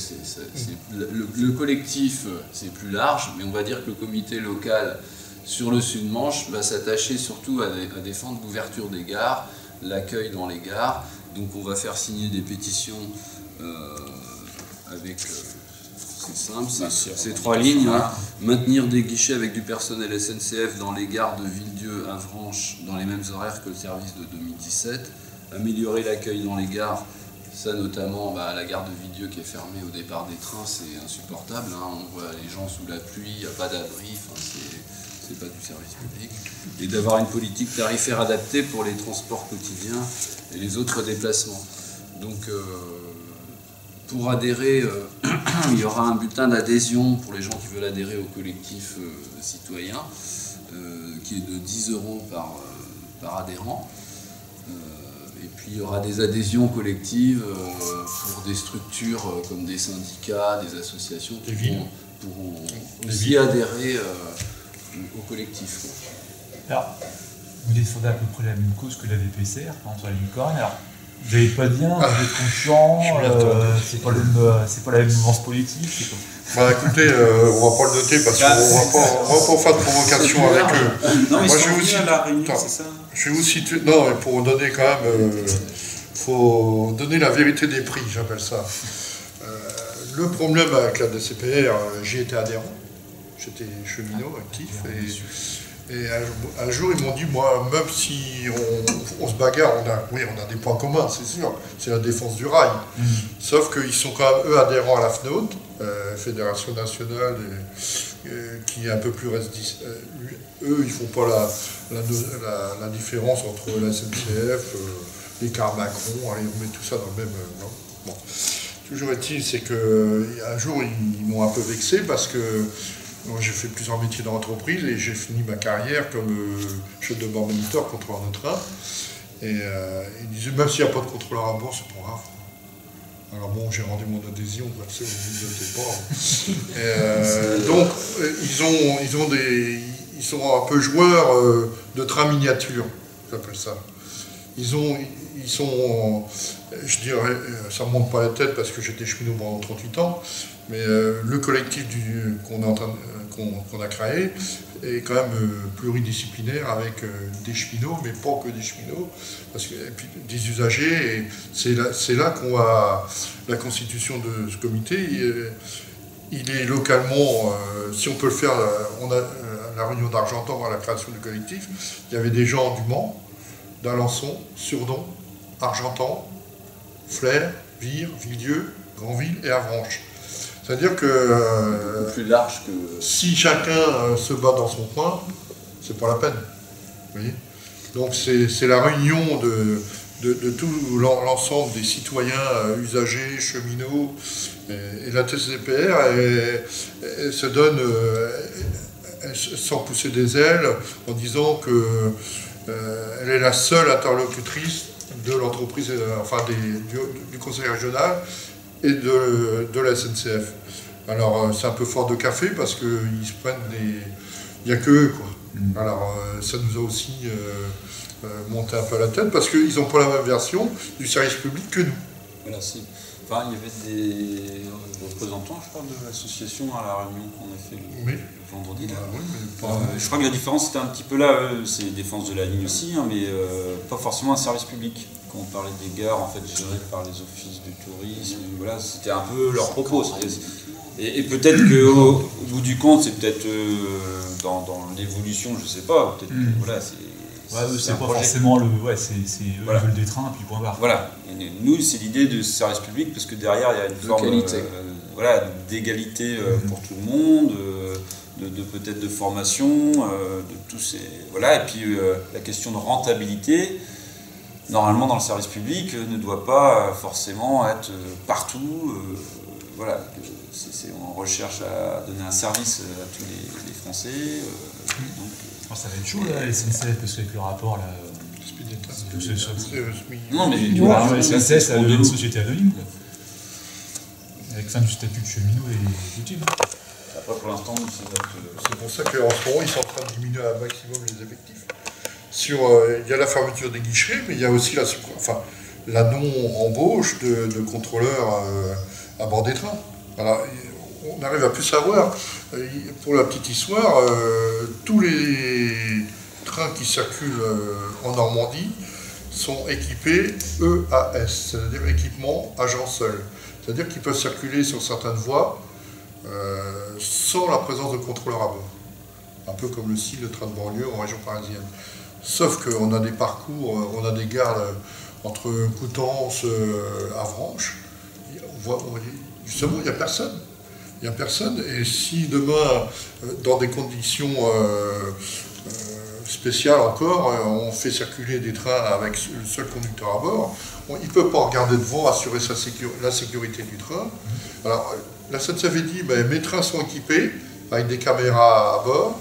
le collectif, c'est plus large, mais on va dire que le comité local sur le Sud-Manche va s'attacher surtout à défendre l'ouverture des gares, l'accueil dans les gares. Donc on va faire signer des pétitions avec... C'est simple, c'est 3 lignes. Maintenir des guichets avec du personnel SNCF dans les gares de Villedieu, Avranches, dans les mêmes horaires que le service de 2017. Améliorer l'accueil dans les gares, ça notamment la gare de Villedieu qui est fermée au départ des trains, c'est insupportable. On voit les gens sous la pluie, il n'y a pas d'abri, c'est pas du service public. Et d'avoir une politique tarifaire adaptée pour les transports quotidiens et les autres déplacements. Donc, pour adhérer, il y aura un bulletin d'adhésion pour les gens qui veulent adhérer au collectif citoyen, qui est de 10 € par adhérent. Et puis il y aura des adhésions collectives pour des structures comme des syndicats, des associations qui pourront aussi adhérer au collectif. Alors, vous défendez à peu près la même cause que la VPCR, par exemple, sur la ligne Corne. Alors, Vous n'avez pas de lien, vous êtes concurrents, c'est pas la même mouvance politique. Bah écoutez, on va pas le noter parce qu'on va pas faire de provocation avec eux. Non, mais Moi, je vais aussi à la Réunion, c'est ça? Je vais vous situer. Non, mais pour donner quand même, faut donner la vérité des prix, j'appelle ça. Le problème avec la DCPR, j'y étais adhérent, j'étais cheminot actif, et un jour ils m'ont dit, moi, même si on se bagarre, on a des points communs, c'est sûr, c'est la défense du rail. Sauf qu'ils sont quand même, eux, adhérents à la FNOT, Fédération Nationale, qui est un peu plus restreinte. Eux, ils font pas la différence entre la SNCF, les cars Macron, allez, on met tout ça dans le même... non. Bon. Toujours est-il, c'est qu'un jour, ils m'ont un peu vexé parce que j'ai fait plusieurs métiers dans l'entreprise et j'ai fini ma carrière comme chef de bord moniteur, contrôleur de train. Et ils disaient, même s'il n'y a pas de contrôleur à bord, c'est pas grave. Alors bon, j'ai rendu mon adhésion, parce que vous ne pas. Donc, ils sont un peu joueurs de trains miniatures, j'appelle ça. Ils sont, je dirais, ça ne me monte pas la tête parce que j'étais cheminot pendant 38 ans, mais le collectif qu'on a créé est quand même pluridisciplinaire avec des cheminots, mais pas que des cheminots, et puis des usagers, et c'est là qu'on a la constitution de ce comité. Il est localement, si on peut le faire, on a la réunion d'Argentan à la création du collectif, il y avait des gens du Mans, d'Alençon, Surdon, Argentan, Flers, Vire, Villedieu, Granville et Avranches. C'est-à-dire que plus large que... si chacun se bat dans son coin, c'est pas la peine. Vous voyez. Donc c'est la réunion de tout l'ensemble des citoyens, usagers, cheminots, et la TCPR, elle se donne, sans pousser des ailes, en disant que elle est la seule interlocutrice de l'entreprise, du conseil régional et de la SNCF. Alors c'est un peu fort de café parce qu'ils se prennent des... Il n'y a que eux, quoi. Alors ça nous a aussi monté un peu à la tête parce qu'ils n'ont pas la même version du service public que nous. Voilà, enfin, il y avait des représentants, je crois, de l'association à la réunion qu'on a fait le vendredi. Là. Oui, mais pas... je crois que la différence c'était un petit peu là, c'est défense de la ligne aussi, hein, mais pas forcément un service public. Quand on parlait des gares en fait gérées par les offices du tourisme, voilà, c'était un peu leur propos. Et peut-être qu'au bout du compte, c'est peut-être dans l'évolution, je sais pas, peut-être que voilà, c'est pas forcément le. Ouais, c'est eux qui veulent des trains, puis point barre. Voilà. Et nous, c'est l'idée de ce service public, parce que derrière, il y a une forme d'égalité pour tout le monde, peut-être de formation, de tous ces. Voilà. Et puis la question de rentabilité, normalement, dans le service public, ne doit pas forcément être partout. Voilà. On recherche à donner un service à tous les Français. Donc, ça va être chaud là, la SNCF, parce qu'avec le rapport là. Non, mais la SNCF, ça devient une société anonyme. Avec fin du statut de cheminot et utile. Après, pour l'instant, c'est pour ça qu'en ce moment, ils sont en train de diminuer à un maximum les effectifs. Il y a la fermeture des guichets, mais il y a aussi la non-embauche de contrôleurs à bord des trains. Alors, on arrive à plus savoir. Pour la petite histoire, tous les trains qui circulent en Normandie sont équipés EAS, c'est-à-dire équipement agent seul. C'est-à-dire qu'ils peuvent circuler sur certaines voies sans la présence de contrôleurs à bord. Un peu comme le train de banlieue en région parisienne. Sauf qu'on a des parcours, on a des gares entre Coutances, Avranches. Justement, il n'y a personne. Il n'y a personne, et si demain, dans des conditions spéciales encore, on fait circuler des trains avec le seul conducteur à bord, il ne peut pas regarder devant, assurer la sécurité du train. Alors, la SNCF avait dit, mes trains sont équipés avec des caméras à bord.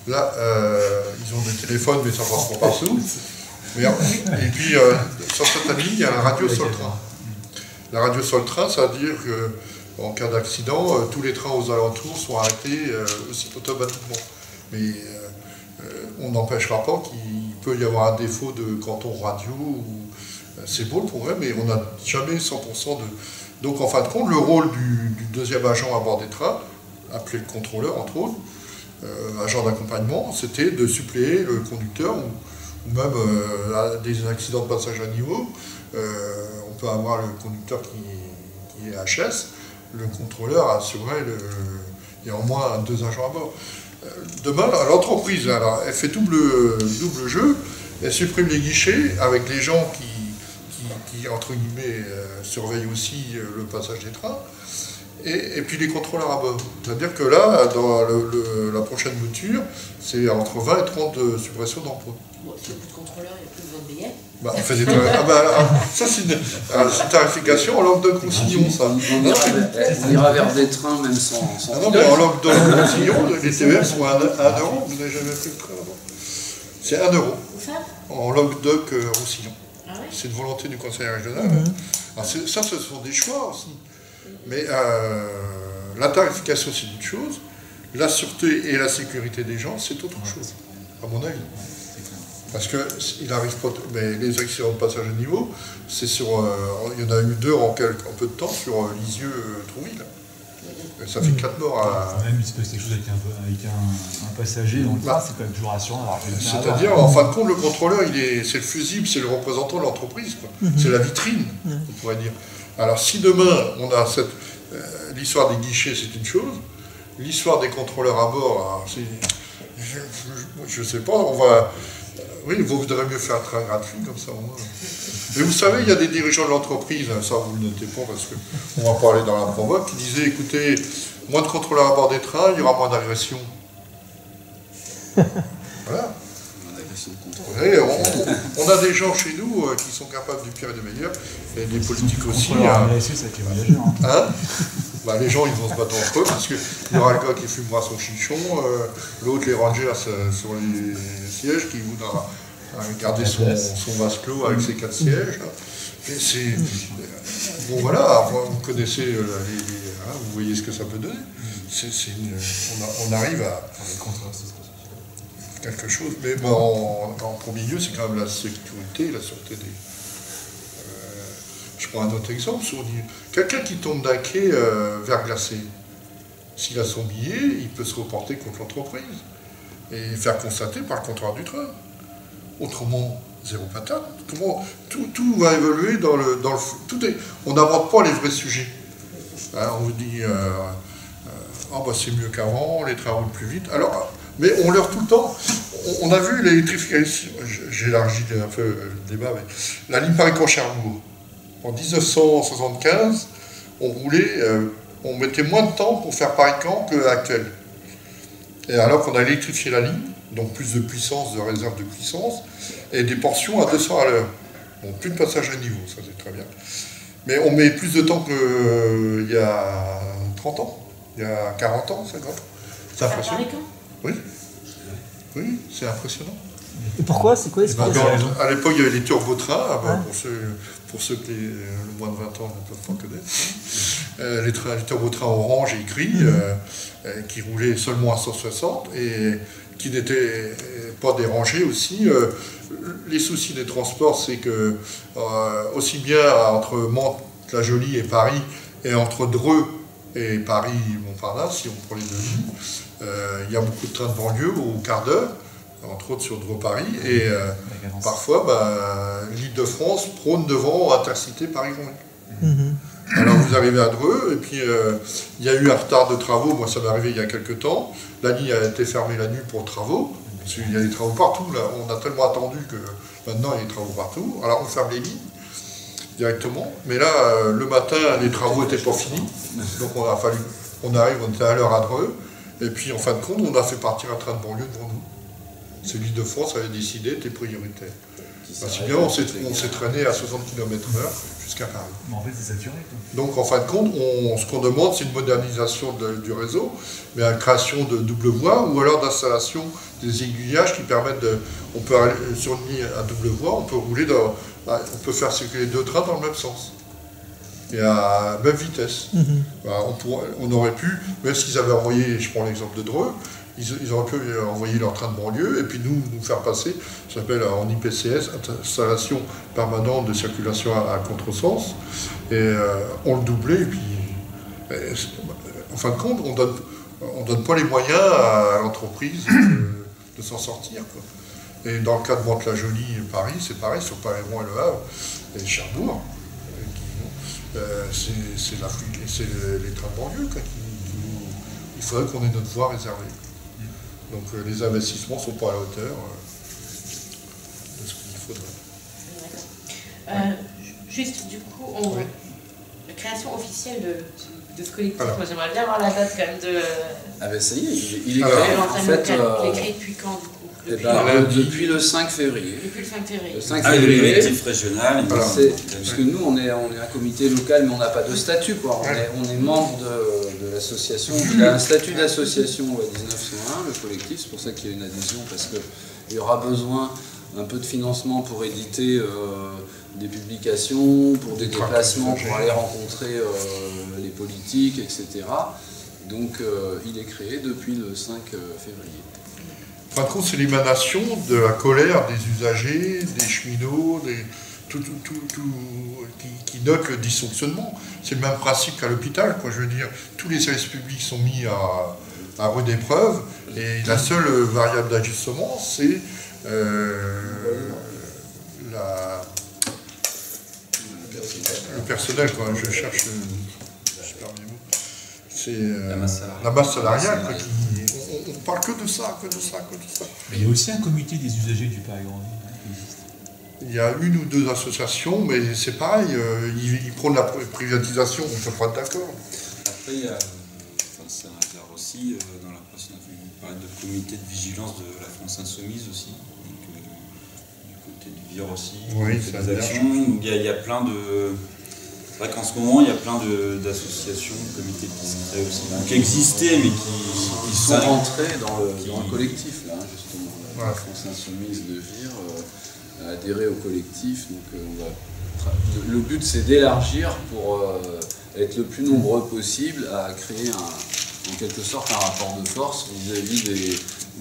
Là, ils ont des téléphones, mais ça ne passe pas partout. Et puis, sur cette ligne, il y a la radio sur le train. La radio sur le train, ça veut dire que en cas d'accident, tous les trains aux alentours sont arrêtés automatiquement. Mais on n'empêchera pas qu'il peut y avoir un défaut de canton radio. c'est beau le progrès, mais on n'a jamais 100% de... Donc en fin de compte, le rôle du deuxième agent à bord des trains, appelé le contrôleur entre autres, agent d'accompagnement, c'était de suppléer le conducteur ou même des accidents de passage à niveau. On peut avoir le conducteur qui est HS, le contrôleur assurerait il y a au moins 2 agents à bord. Demain, l'entreprise, alors, elle fait double jeu, elle supprime les guichets avec les gens qui entre guillemets, surveillent aussi le passage des trains, et puis les contrôleurs à bord. C'est-à-dire que là, dans la prochaine mouture, c'est entre 20 et 30 suppressions d'emplois. Bon, s'il n'y a plus de contrôleurs, il n'y a plus de billets. Bah, on fait des ça, c'est une tarification en Languedoc-Roussillon, ça. On ira vers des trains même sans non, mais en Languedoc-Roussillon, les TER sont à 1 euro. Vous n'avez jamais pris le train là-bas? C'est 1 euro. Où ça? En Languedoc-Roussillon. Ah ouais? C'est une volonté du conseil régional. Alors ça, ce sont des choix aussi. Mais la tarification, c'est une chose. La sûreté et la sécurité des gens, c'est autre chose, à mon avis. Parce qu'il arrive pas... Mais les accidents de passage à niveau, c'est sur... il y en a eu 2 en peu de temps sur Lisieux-Trouville. Ça fait 4 morts à... Même il se passe quelque chose avec un passager dans le train, c'est quand même toujours rassurant. C'est-à-dire, en fin de compte, le contrôleur, c'est le fusible, c'est le représentant de l'entreprise. C'est la vitrine, on pourrait dire. Alors si demain, on a l'histoire des guichets, c'est une chose. L'histoire des contrôleurs à bord, je sais pas, on va... Oui, vous voudrez mieux faire un train gratuit, comme ça au moins. Mais vous savez, il y a des dirigeants de l'entreprise, ça vous le notez pas parce qu'on va parler dans la provoque, qui disaient, écoutez, moins de contrôleurs à bord des trains, il y aura moins d'agressions. Voilà. Et on a des gens chez nous qui sont capables du pire et du meilleur, et des politiques aussi. Les gens, ils vont se battre entre eux, parce qu'il y aura le gars qui fumera son chichon, l'autre, les rangers sur les sièges, qui voudra garder son vase clos avec ses 4 sièges. Et c'est... Bon voilà, vous connaissez, vous voyez ce que ça peut donner. On arrive à... quelque chose, mais en premier lieu, c'est quand même la sécurité, la sûreté des... Je prends un autre exemple, quelqu'un qui tombe d'un quai verglacé, s'il a son billet, il peut se reporter contre l'entreprise et faire constater par le contrôleur du train. Autrement, zéro patate. Tout va évoluer dans le on n'aborde pas les vrais sujets. Hein, on vous dit, c'est mieux qu'avant, les trains roulent plus vite. Alors, mais on leurre tout le temps. On a vu l'électrification, j'élargis un peu le débat, mais la ligne Paris-Cherbourg. En 1975, on mettait moins de temps pour faire Paris-Caen que l'actuel. Et alors qu'on a électrifié la ligne, donc plus de puissance, de réserve de puissance, et des portions à 200 à l'heure. Donc plus de passage à niveau, ça c'est très bien. Mais on met plus de temps qu'il y a 30 ans, il y a 40 ans, 50 ans. C'est impressionnant. Oui. Oui, c'est impressionnant. Et pourquoi? C'est quoi à l'époque, il y avait les turbotrains, pour ceux qui le moins de 20 ans ne peuvent pas connaître. Les turbotrains orange et gris, qui roulaient seulement à 160 et qui n'étaient pas dérangés aussi. Les soucis des transports, c'est que aussi bien entre Mantes-la-Jolie et Paris, et entre Dreux et Paris-Montparnasse, si on prend les 2 lignes, il y a beaucoup de trains de banlieue au quart d'heure, entre autres sur Dreux-Paris, et parfois, l'Île-de-France prône devant Intercité Paris-Roubaix. Alors vous arrivez à Dreux, et puis il y a eu un retard de travaux, moi ça m'est arrivé il y a quelques temps, la ligne a été fermée la nuit pour travaux, parce qu'il y a des travaux partout, là, on a tellement attendu que maintenant il y a des travaux partout, alors on ferme les lignes directement, mais là, le matin, les travaux n'étaient pas finis, donc on arrive, on était à l'heure à Dreux, et puis en fin de compte, on a fait partir un train de banlieue devant nous. C'est l'Île-de-France avait décidé, était prioritaire. Si bien on s'est traîné à 60 km/h jusqu'à Paris. Mais en fait, c'est saturé. Donc en fin de compte, ce qu'on demande, c'est une modernisation du réseau, mais la création de double voie ou alors d'installation des aiguillages qui permettent on peut aller sur une ligne à double voie, on peut faire circuler 2 trains dans le même sens. Et à la même vitesse. On aurait pu, même s'ils avaient envoyé, je prends l'exemple de Dreux, ils auraient pu envoyer leur train de banlieue et puis nous faire passer, ça s'appelle en IPCS, installation permanente de circulation à contresens, et on le doublait, et puis en fin de compte, on donne pas les moyens à l'entreprise de s'en sortir, quoi. Et dans le cas de Mantes-la-Jolie, Paris, c'est pareil, sur Paris-Rouen et Le Havre, et Cherbourg, c'est les trains de banlieue, quoi, il faudrait qu'on ait notre voie réservée. Donc les investissements ne sont pas à la hauteur de ce qu'il faudrait. Juste, du coup, la création officielle de ce collectif, Alors. moi j'aimerais bien avoir la date quand même de... Ah ben ça y est, il est Alors. créé en fait Il est créé depuis quand, du coup? depuis le 5 février. Depuis le 5 février. Le 5 Ah, le février. collectif régional. Parce que nous, on est un comité local, mais on n'a pas de statut, quoi. On est membre de l'association. Il a un statut d'association 1901, le collectif. C'est pour ça qu'il y a une adhésion, parce qu'il y aura besoin un peu de financement pour éditer des publications, pour des déplacements, pour aller rencontrer les politiques, etc. Donc, il est créé depuis le 5 février. En fin de compte, c'est l'émanation de la colère des usagers, des cheminots, qui notent le dysfonctionnement. C'est le même principe qu'à l'hôpital, quoi. Je veux dire, tous les services publics sont mis à rude épreuve, et la seule variable d'ajustement, c'est le personnel, quoi. Je cherche super mes mots. C'est la masse salariale, quoi, on parle que de ça. Mais il y a aussi un comité des usagers du Paris-Grandville qui existe. Il y a une ou deux associations, mais c'est pareil, ils prônent la privatisation, on ne peut pas être d'accord. Après, il y a, c'est un hasard aussi, dans la presse, on a vu parler de comité de vigilance de la France Insoumise aussi, donc, du côté du VIR aussi, Oui, fait ça des a l'air actions. Donc, il y a plein de... C'est vrai qu'en ce moment, il y a plein d'associations, de comités qui se créent aussi, qui existaient, mais qui sont rentrés dans le collectif, là, justement. La Ouais. France Insoumise de VIR a adhéré au collectif. Donc, le but, c'est d'élargir pour être le plus nombreux possible à créer en quelque sorte un rapport de force vis-à-vis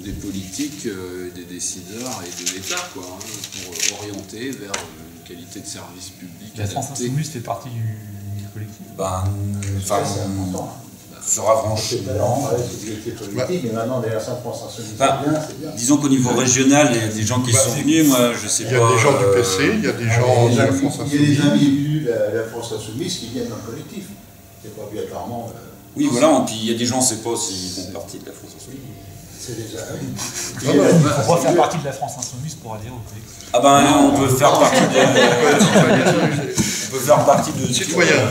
des politiques, des décideurs et de l'État, quoi, hein, pour orienter vers une qualité de service public La France adaptée. Insoumise fait partie du collectif. sera franchi. Tout à l'heure, on parlait de subjectif politique, mais maintenant, derrière ça, France Insoumise, c'est bien. Disons qu'au niveau régional, il y a des gens qui sont venus, moi je sais pas. Il y a des gens du PC, il y a des gens de la France Il y a des Insoumise. amis élus de la France Insoumise qui viennent dans le collectif. C'est pas obligatoirement. Oui, voilà, puis il y a des gens, on ne sait pas s'ils font partie de la France Insoumise. C'est déjà. Il faut pas faire partie de la France Insoumise pour adhérer au collectif. Ah ben, on peut faire partie de. On peut faire partie de. Citoyens.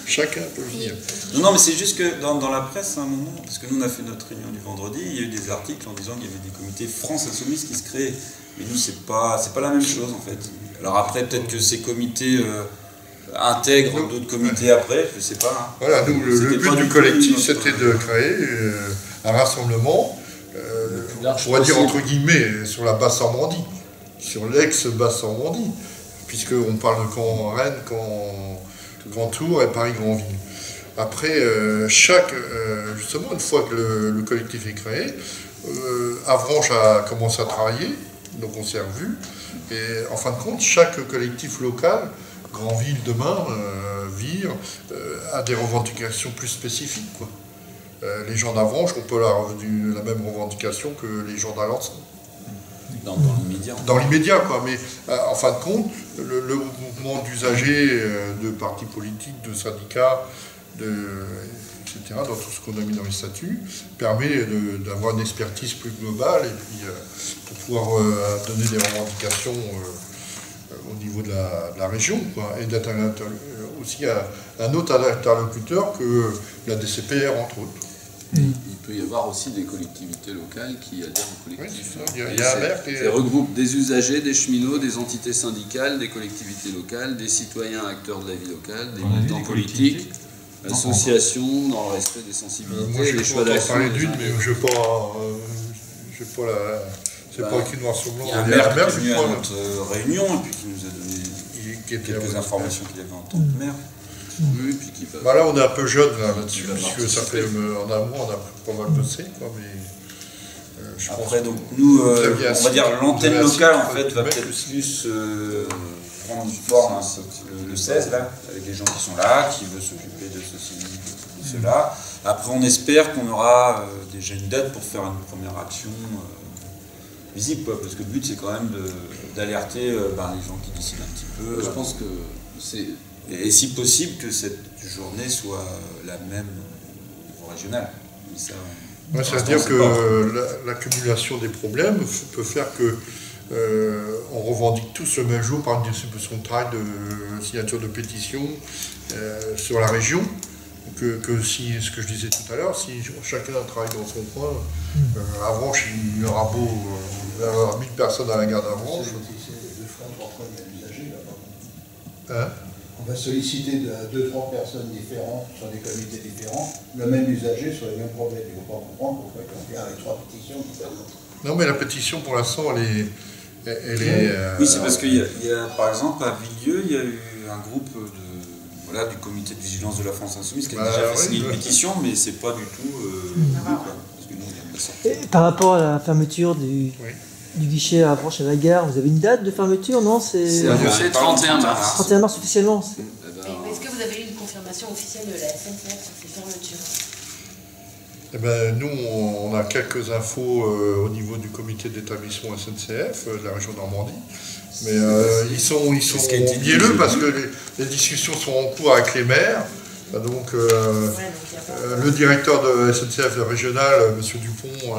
Chacun peut venir. Non, mais c'est juste que dans la presse, à un moment, parce que nous on a fait notre réunion du vendredi, il y a eu des articles en disant qu'il y avait des comités France Insoumise qui se créaient. Mais nous, c'est pas la même chose en fait. Alors après, peut-être que ces comités intègrent d'autres comités après, je sais pas. Hein. Voilà, nous, le but du collectif, c'était de créer un rassemblement, on pourrait dire entre guillemets, sur la Basse-Normandie, sur l'ex-Basse-Normandie, puisqu'on parle de Caen-Rennes, Caen-Tours et Paris-Grandville. Après, justement, une fois que le collectif est créé, Avranches a commencé à travailler, donc on s'est revus, et en fin de compte, chaque collectif local, Grandville demain, Vire, a des revendications plus spécifiques, quoi. Les gens d'Avranches ont pas la même revendication que les gens d'Alençon. Dans l'immédiat. Dans l'immédiat, quoi. Mais en fin de compte, le mouvement d'usagers, de partis politiques, de syndicats, etc., dans tout ce qu'on a mis dans les statuts, permet d'avoir une expertise plus globale et puis pour pouvoir donner des revendications au niveau de la région, quoi, et d'être aussi un autre interlocuteur que la DCPR, entre autres. Il peut y avoir aussi des collectivités locales qui adhèrent au collectif. Oui, il y a un maire qui Ça regroupe des usagers, des cheminots, des entités syndicales, des collectivités locales, des citoyens acteurs de la vie locale, des militants politiques, associations dans le respect des sensibilités, moi, des choix je d'action. parler d'une, mais je n'ai pas la... C'est pas écrit noir sur blanc. Il y a un maire qui est venu à notre réunion et puis qui nous a donné quelques informations qu'il avait en tant que maire. Oui, puis qui va. Bah là, on est un peu jeune là-dessus, puisque ça fait en un mois, on a pas mal bossé, quoi, mais je pense Après, donc nous, vous aviez on va dire l'antenne vous avez locale un en fait site, va ouais. peut-être plus prendre forme le 16 là, avec les gens qui sont là, qui veulent s'occuper de ceci, de cela. Après, on espère qu'on aura déjà une date pour faire une première action visible, quoi, parce que le but c'est quand même d'alerter les gens qui décident un petit peu. Je pense que c'est. Et si possible que cette journée soit la même au niveau régional. Mais ça, Ouais, c'est-à-dire que l'accumulation des problèmes peut faire que on revendique tous le même jour par une distribution de travail de signature de pétition sur la région. Que si, ce que je disais tout à l'heure, si chacun travaille dans son coin, à Avranches, il y aura beau il y avoir 1000 personnes à la gare d'Avranches. On va solliciter 2-3 personnes différentes sur des comités différents, le même usager sur les mêmes problèmes. Il ne faut pas comprendre pourquoi on vient avec 3 pétitions différentes. Non, mais la pétition, pour l'instant, elle est oui, c'est parce qu'il y a, par exemple, à Villieu, il y a eu un groupe du comité de vigilance de la France Insoumise qui a déjà fait signer une pétition, mais c'est pas du tout parce que nous, on a sorti. Et par rapport à la fermeture du guichet à Avranches à la gare, vous avez une date de fermeture, non? C'est annoncé 31 mars. 31 mars officiellement. Est-ce que vous avez eu une confirmation officielle de la SNCF sur ces fermetures? Eh ben, nous, on a quelques infos au niveau du comité d'établissement SNCF de la région Normandie. Mais ils sont mielleux parce que les discussions sont en cours avec les maires. Donc, le directeur de SNCF régional, M. Dupont,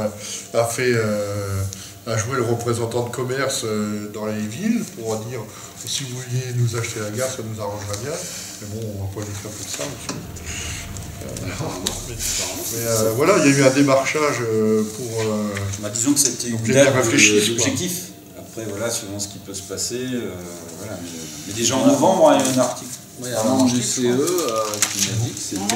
a joué le représentant de commerce dans les villes pour dire si vous vouliez nous acheter la gare, ça nous arrangerait bien. Mais bon, on va pas lui faire tout ça, monsieur. Mais voilà, il y a eu un démarchage pour. Disons que c'était une les date maires réfléchissent, d'objectif. Après, voilà, selon ce qui peut se passer, mais déjà en novembre, il y a un article. Oui, Armand GCE qui m'a dit que c'était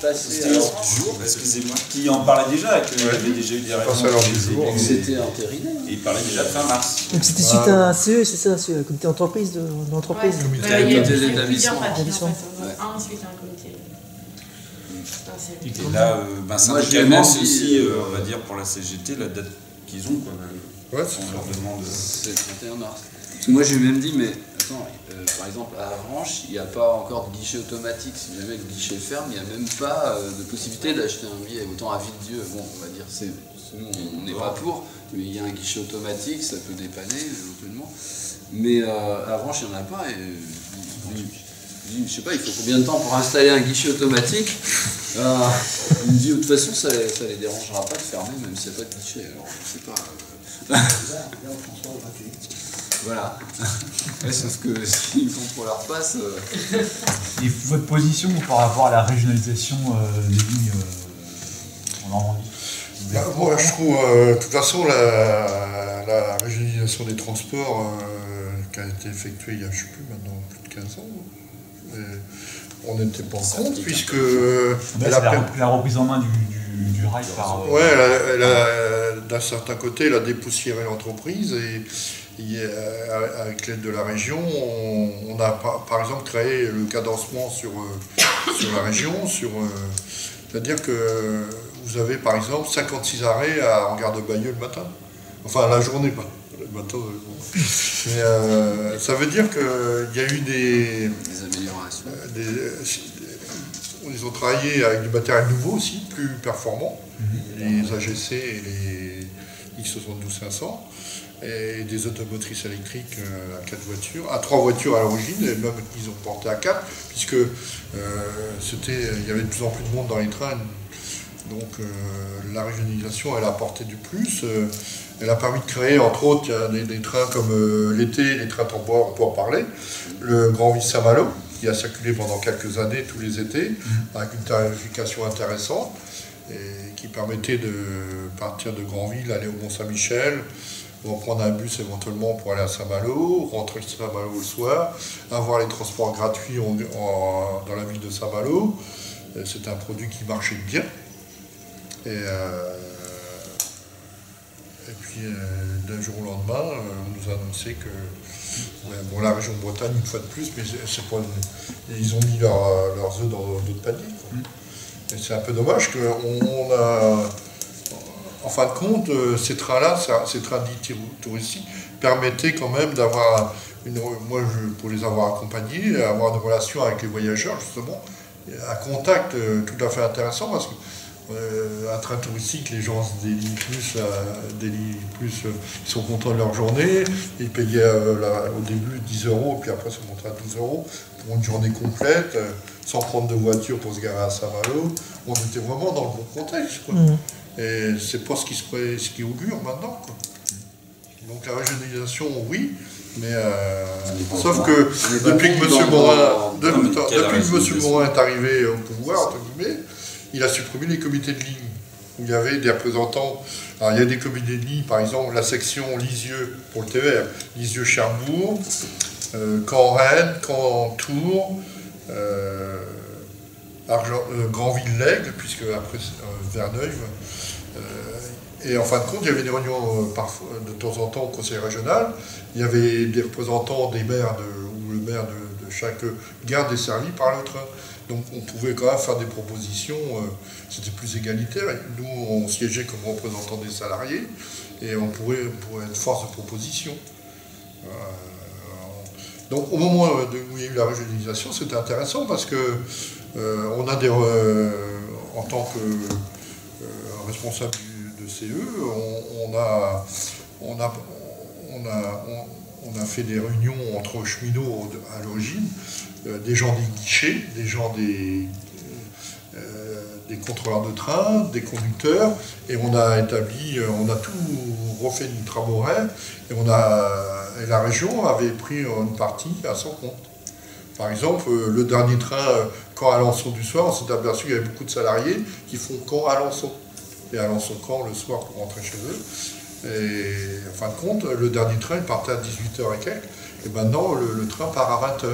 passé à l'ordre du jour. Excusez-moi. Qui en parlait déjà, qu'il y avait déjà eu des réponses. Et que c'était entériné. Et il parlait déjà de fin mars. Donc c'était suite à un CE, c'est ça, un comité d'entreprise de l'entreprise. Il y a eu plusieurs d'établissement. papiers, en fait. Un suite à un comité. Et là, syndicalement, c'est aussi, on va dire, pour la CGT, la date qu'ils ont, quoi. Ouais, on leur demande. C'est le 31 mars. Parce que moi j'ai même dit, mais attends, par exemple à Avranches, il n'y a pas encore de guichet automatique. Si jamais le guichet ferme, il n'y a même pas de possibilité d'acheter un billet. Autant à Villedieu, bon, on va dire, on n'est pas pour, mais il y a un guichet automatique, ça peut dépanner éventuellement. Mais à Avranches, il n'y en a pas. Et je sais pas, il faut combien de temps pour installer un guichet automatique? Il me dit, de toute façon, ça les dérangera pas de fermer, même s'il n'y a pas de guichet. Alors, je sais pas. Voilà. Sauf que si le contrôleur passe. Et votre position par rapport à la régionalisation des lignes en Normandie? Moi, je trouve, de toute façon, la régionalisation des transports qui a été effectuée il y a, je ne sais plus, maintenant plus de 15 ans, on n'était pas en compte, puisque... la reprise en main du rail par... d'un certain côté, elle a dépoussiéré l'entreprise et avec l'aide de la région, on a par exemple créé le cadencement sur la région, c'est-à-dire que vous avez par exemple 56 arrêts en gare de Bayeux le matin, enfin la journée, pas le matin. Mais ça veut dire qu'il y a eu des améliorations. Ils ont travaillé avec du matériel nouveau aussi, plus performant, les AGC et les X72-500, et des automotrices électriques à 4 voitures, à 3 voitures à l'origine, et même ils ont porté à 4, puisque il y avait de plus en plus de monde dans les trains. Donc la régionalisation, elle a apporté du plus. Elle a permis de créer, entre autres, il y a des trains comme l'été, les trains temporaires, on peut en parler, le Grand Ville Saint-Malo, qui a circulé pendant quelques années, tous les étés, avec une tarification intéressante, et qui permettait de partir de Granville, aller au Mont-Saint-Michel, reprendre un bus éventuellement pour aller à Saint-Malo, rentrer à Saint-Malo le soir, avoir les transports gratuits dans la ville de Saint-Malo. C'est un produit qui marchait bien. Et Et puis d'un jour au lendemain, on nous a annoncé que bon, la région de Bretagne, une fois de plus, mais c'est pas ils ont mis leurs œufs dans d'autres paniers. Et c'est un peu dommage qu'on a. En fin de compte, ces trains-là, ces trains dits touristiques, permettaient quand même d'avoir pour les avoir accompagnés, avoir une relation avec les voyageurs, justement, un contact tout à fait intéressant, parce que un train touristique, les gens se délient plus, ils sont contents de leur journée, ils payaient au début 10 €, puis après ça montait à 12 € pour une journée complète, sans prendre de voiture pour se garer à Saint-Malo. On était vraiment dans le bon contexte, quoi. Et c'est pas ce qui augure maintenant, quoi. Donc la régionalisation, oui, mais sauf que depuis que M. Morin est arrivé au pouvoir, entre guillemets, il a supprimé les comités de ligne, où il y avait des représentants. Alors il y a des comités de ligne, par exemple la section Lisieux pour le TER, Lisieux-Cherbourg, Caen-Rennes, Caen-Tours, Granville-l'Aigle, puisque après Verneuil. Et en fin de compte, il y avait des réunions de temps en temps au conseil régional. Il y avait des représentants des maires ou le maire de chaque gare desservie par le train. Donc on pouvait quand même faire des propositions, c'était plus égalitaire. Nous, on siégeait comme représentants des salariés et on pourrait être force de proposition. Donc au moment où il y a eu la régionalisation, c'était intéressant parce que on a en tant que responsable de CE, on a fait des réunions entre cheminots à l'origine, des gens des guichets, des gens des contrôleurs de train, des conducteurs, et on a tout refait du Tramoret, et la région avait pris une partie à son compte. Par exemple, le dernier train Caen-Alençon du soir, on s'est aperçu qu'il y avait beaucoup de salariés qui font Caen-Alençon. Et Alençon-Caen le soir pour rentrer chez eux. Et en fin de compte, le dernier train il partait à 18 h et quelques, et maintenant le train part à 20 h.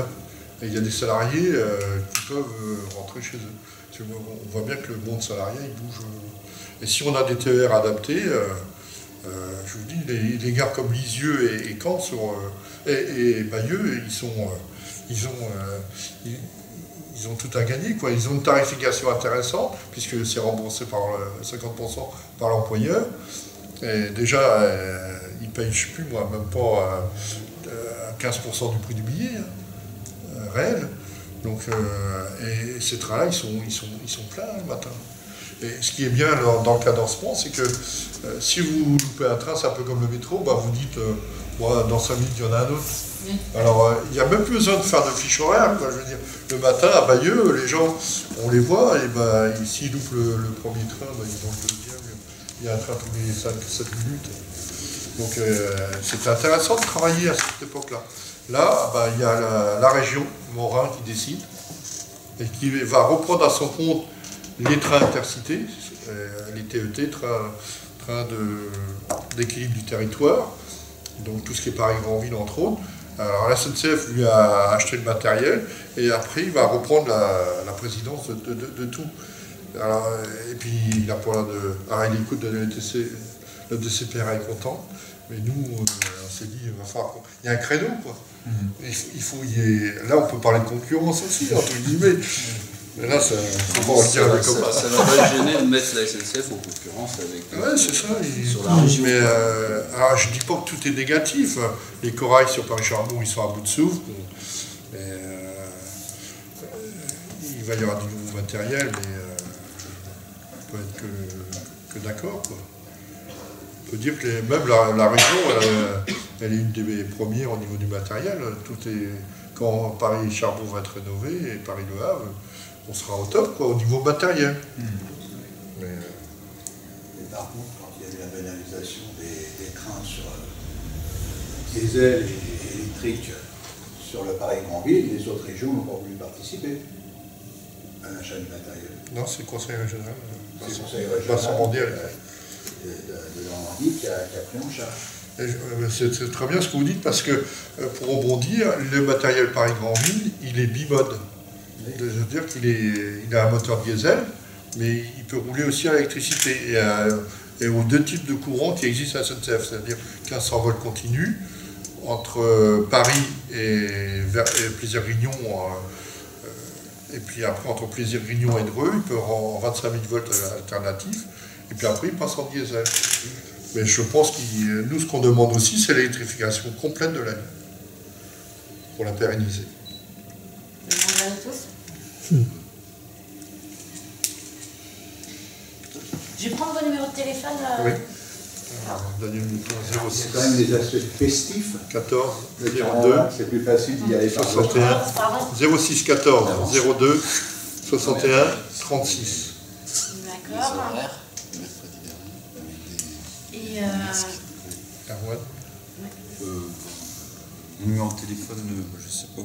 Et il y a des salariés qui peuvent rentrer chez eux. On voit bien que le monde salarié il bouge. Et si on a des TER adaptés, je vous dis, les gares comme Lisieux et Caen et Bayeux, ils ont tout à gagner, quoi. Ils ont une tarification intéressante, puisque c'est remboursé par 50% par l'employeur. Et déjà, ils payent, je ne sais plus moi, même pas 15% du prix du billet, réel. Donc, et ces trains-là, ils sont pleins le matin. Et ce qui est bien dans le cadencement, c'est que si vous loupez un train, c'est un peu comme le métro, bah, vous dites, dans 5 minutes, il y en a un autre. Oui. Alors, il n'y a même plus besoin de faire de fiche horaire, quoi. Je veux dire, le matin, à Bayeux, les gens, on les voit, et bah, s'ils loupent le premier train, bah, ils vont le deuxième. Il y a un train tous les 5-7 minutes. Donc, c'est intéressant de travailler à cette époque-là. Là, bah, il y a la région, Morin, qui décide, et qui va reprendre à son compte les trains intercités, les TET, trains d'équilibre du territoire, donc tout ce qui est Paris-Grandville, entre autres. Alors la SNCF lui a acheté le matériel, et après il va reprendre la présidence de tout. Alors, et puis il a pour là il écoute de le DCPR est content, mais nous, on s'est dit, il va falloir il y a un créneau, quoi. Là, on peut parler de concurrence aussi, entre guillemets. Mais là, ça ne faut pas dire avec comme ça. Ça va pas gêner de mettre la SNCF en concurrence avec. Ouais, c'est ça. Sur la région. Mais alors, je ne dis pas que tout est négatif. Les corails sur Paris-Cherbourg, ils sont à bout de souffle. Mais, il va y avoir du nouveau matériel, mais on peut être que d'accord, quoi. On peut dire que même la région, elle est une des premières au niveau du matériel. Quand Paris-Cherbourg va être rénové et Paris-Le Havre, on sera au top, quoi, au niveau matériel. Mais par contre, quand il y a eu la banalisation des trains sur diesel et électrique sur le Paris-Grandville, les autres régions n'ont pas voulu participer à l'achat du matériel. Non, c'est le conseil régional. C'est le conseil régional de Normandie qui a pris en charge. C'est très bien ce que vous dites, parce que, pour rebondir, le matériel Paris-Grandville, il est bimode. C'est-à-dire qu'il a un moteur diesel, mais il peut rouler aussi à l'électricité. Et et aux deux types de courants qui existent à la SNCF, c'est-à-dire qu'un s'envol continu entre Paris et Plaisir-Grignon, et puis après entre Plaisir-Grignon et Dreux, il peut en 25 000 volts alternatifs, et puis après il passe en diesel. Mais je pense que nous, ce qu'on demande aussi, c'est l'électrification complète de la ligne, pour la pérenniser. Bonjour à tous. Je vais prendre vos numéros de téléphone. Oui. Daniel Mouton, 06. C'est quand même des aspects festifs. 14 02 C'est plus facile d'y aller par 61 06 14 02 61 36. D'accord. Et Erwan. Numéro de téléphone, je sais pas.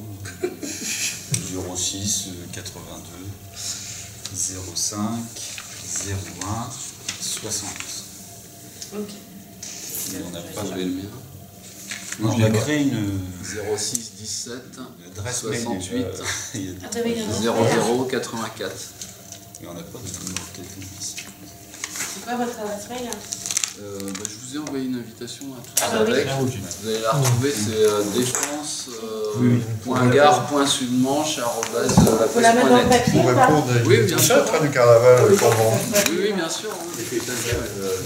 06 82 05 01 60. ok. Mais on n'a pas Vous avez le mien. on a créé une 06 17 adresse 68 mail. Ah, t'avais une adresse mail. 00 84. Et on n'a pas de numéro de téléphone ici. C'est quoi votre adresse mail? Je vous ai envoyé une invitation à tous Ah bah oui. avec. Vous allez la retrouver, c'est défense.gare.sudmanche@lapresse.net. Faut la mettre dans le papier Pour ou pas? répondre à Oui, une bien question sûr. du carnaval pendant. Oui, bien sûr.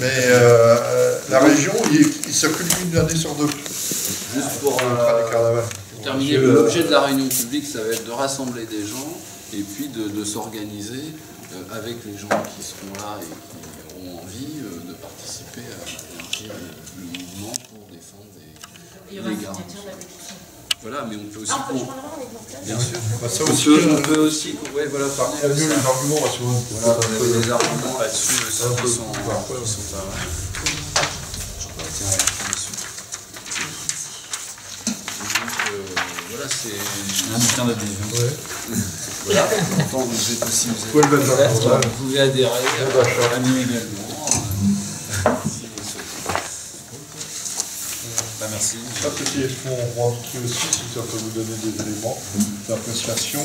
Mais la région, il circule une année sur deux. Juste pour Du carnaval. terminer, l'objet de la réunion publique, ça va être de rassembler des gens et puis de s'organiser avec les gens qui seront là et qui auront envie de participer à élargir le mouvement pour défendre Il y aura les une gares. signature de la pétition. Voilà, mais on peut aussi. Ah, on peut prendre un exemplaire? Bien sûr. Bah, ça On aussi, peut aussi ouais, voilà, parler il y a de mieux ça. les arguments, parce que Voilà, vous avez des arguments là-dessus aussi qui sont pas mal. Tiens, dessus. Donc, voilà, c'est Un bulletin d'adhésion. voilà, pourtant vous êtes aussi Vous pouvez le mettre dans le journal. vous pouvez adhérer à Annie également. si vous souhaitez. Bah, merci. Ça, c'est ce qu'on rentrer aussi, si ça peut vous donner des éléments d'appréciation.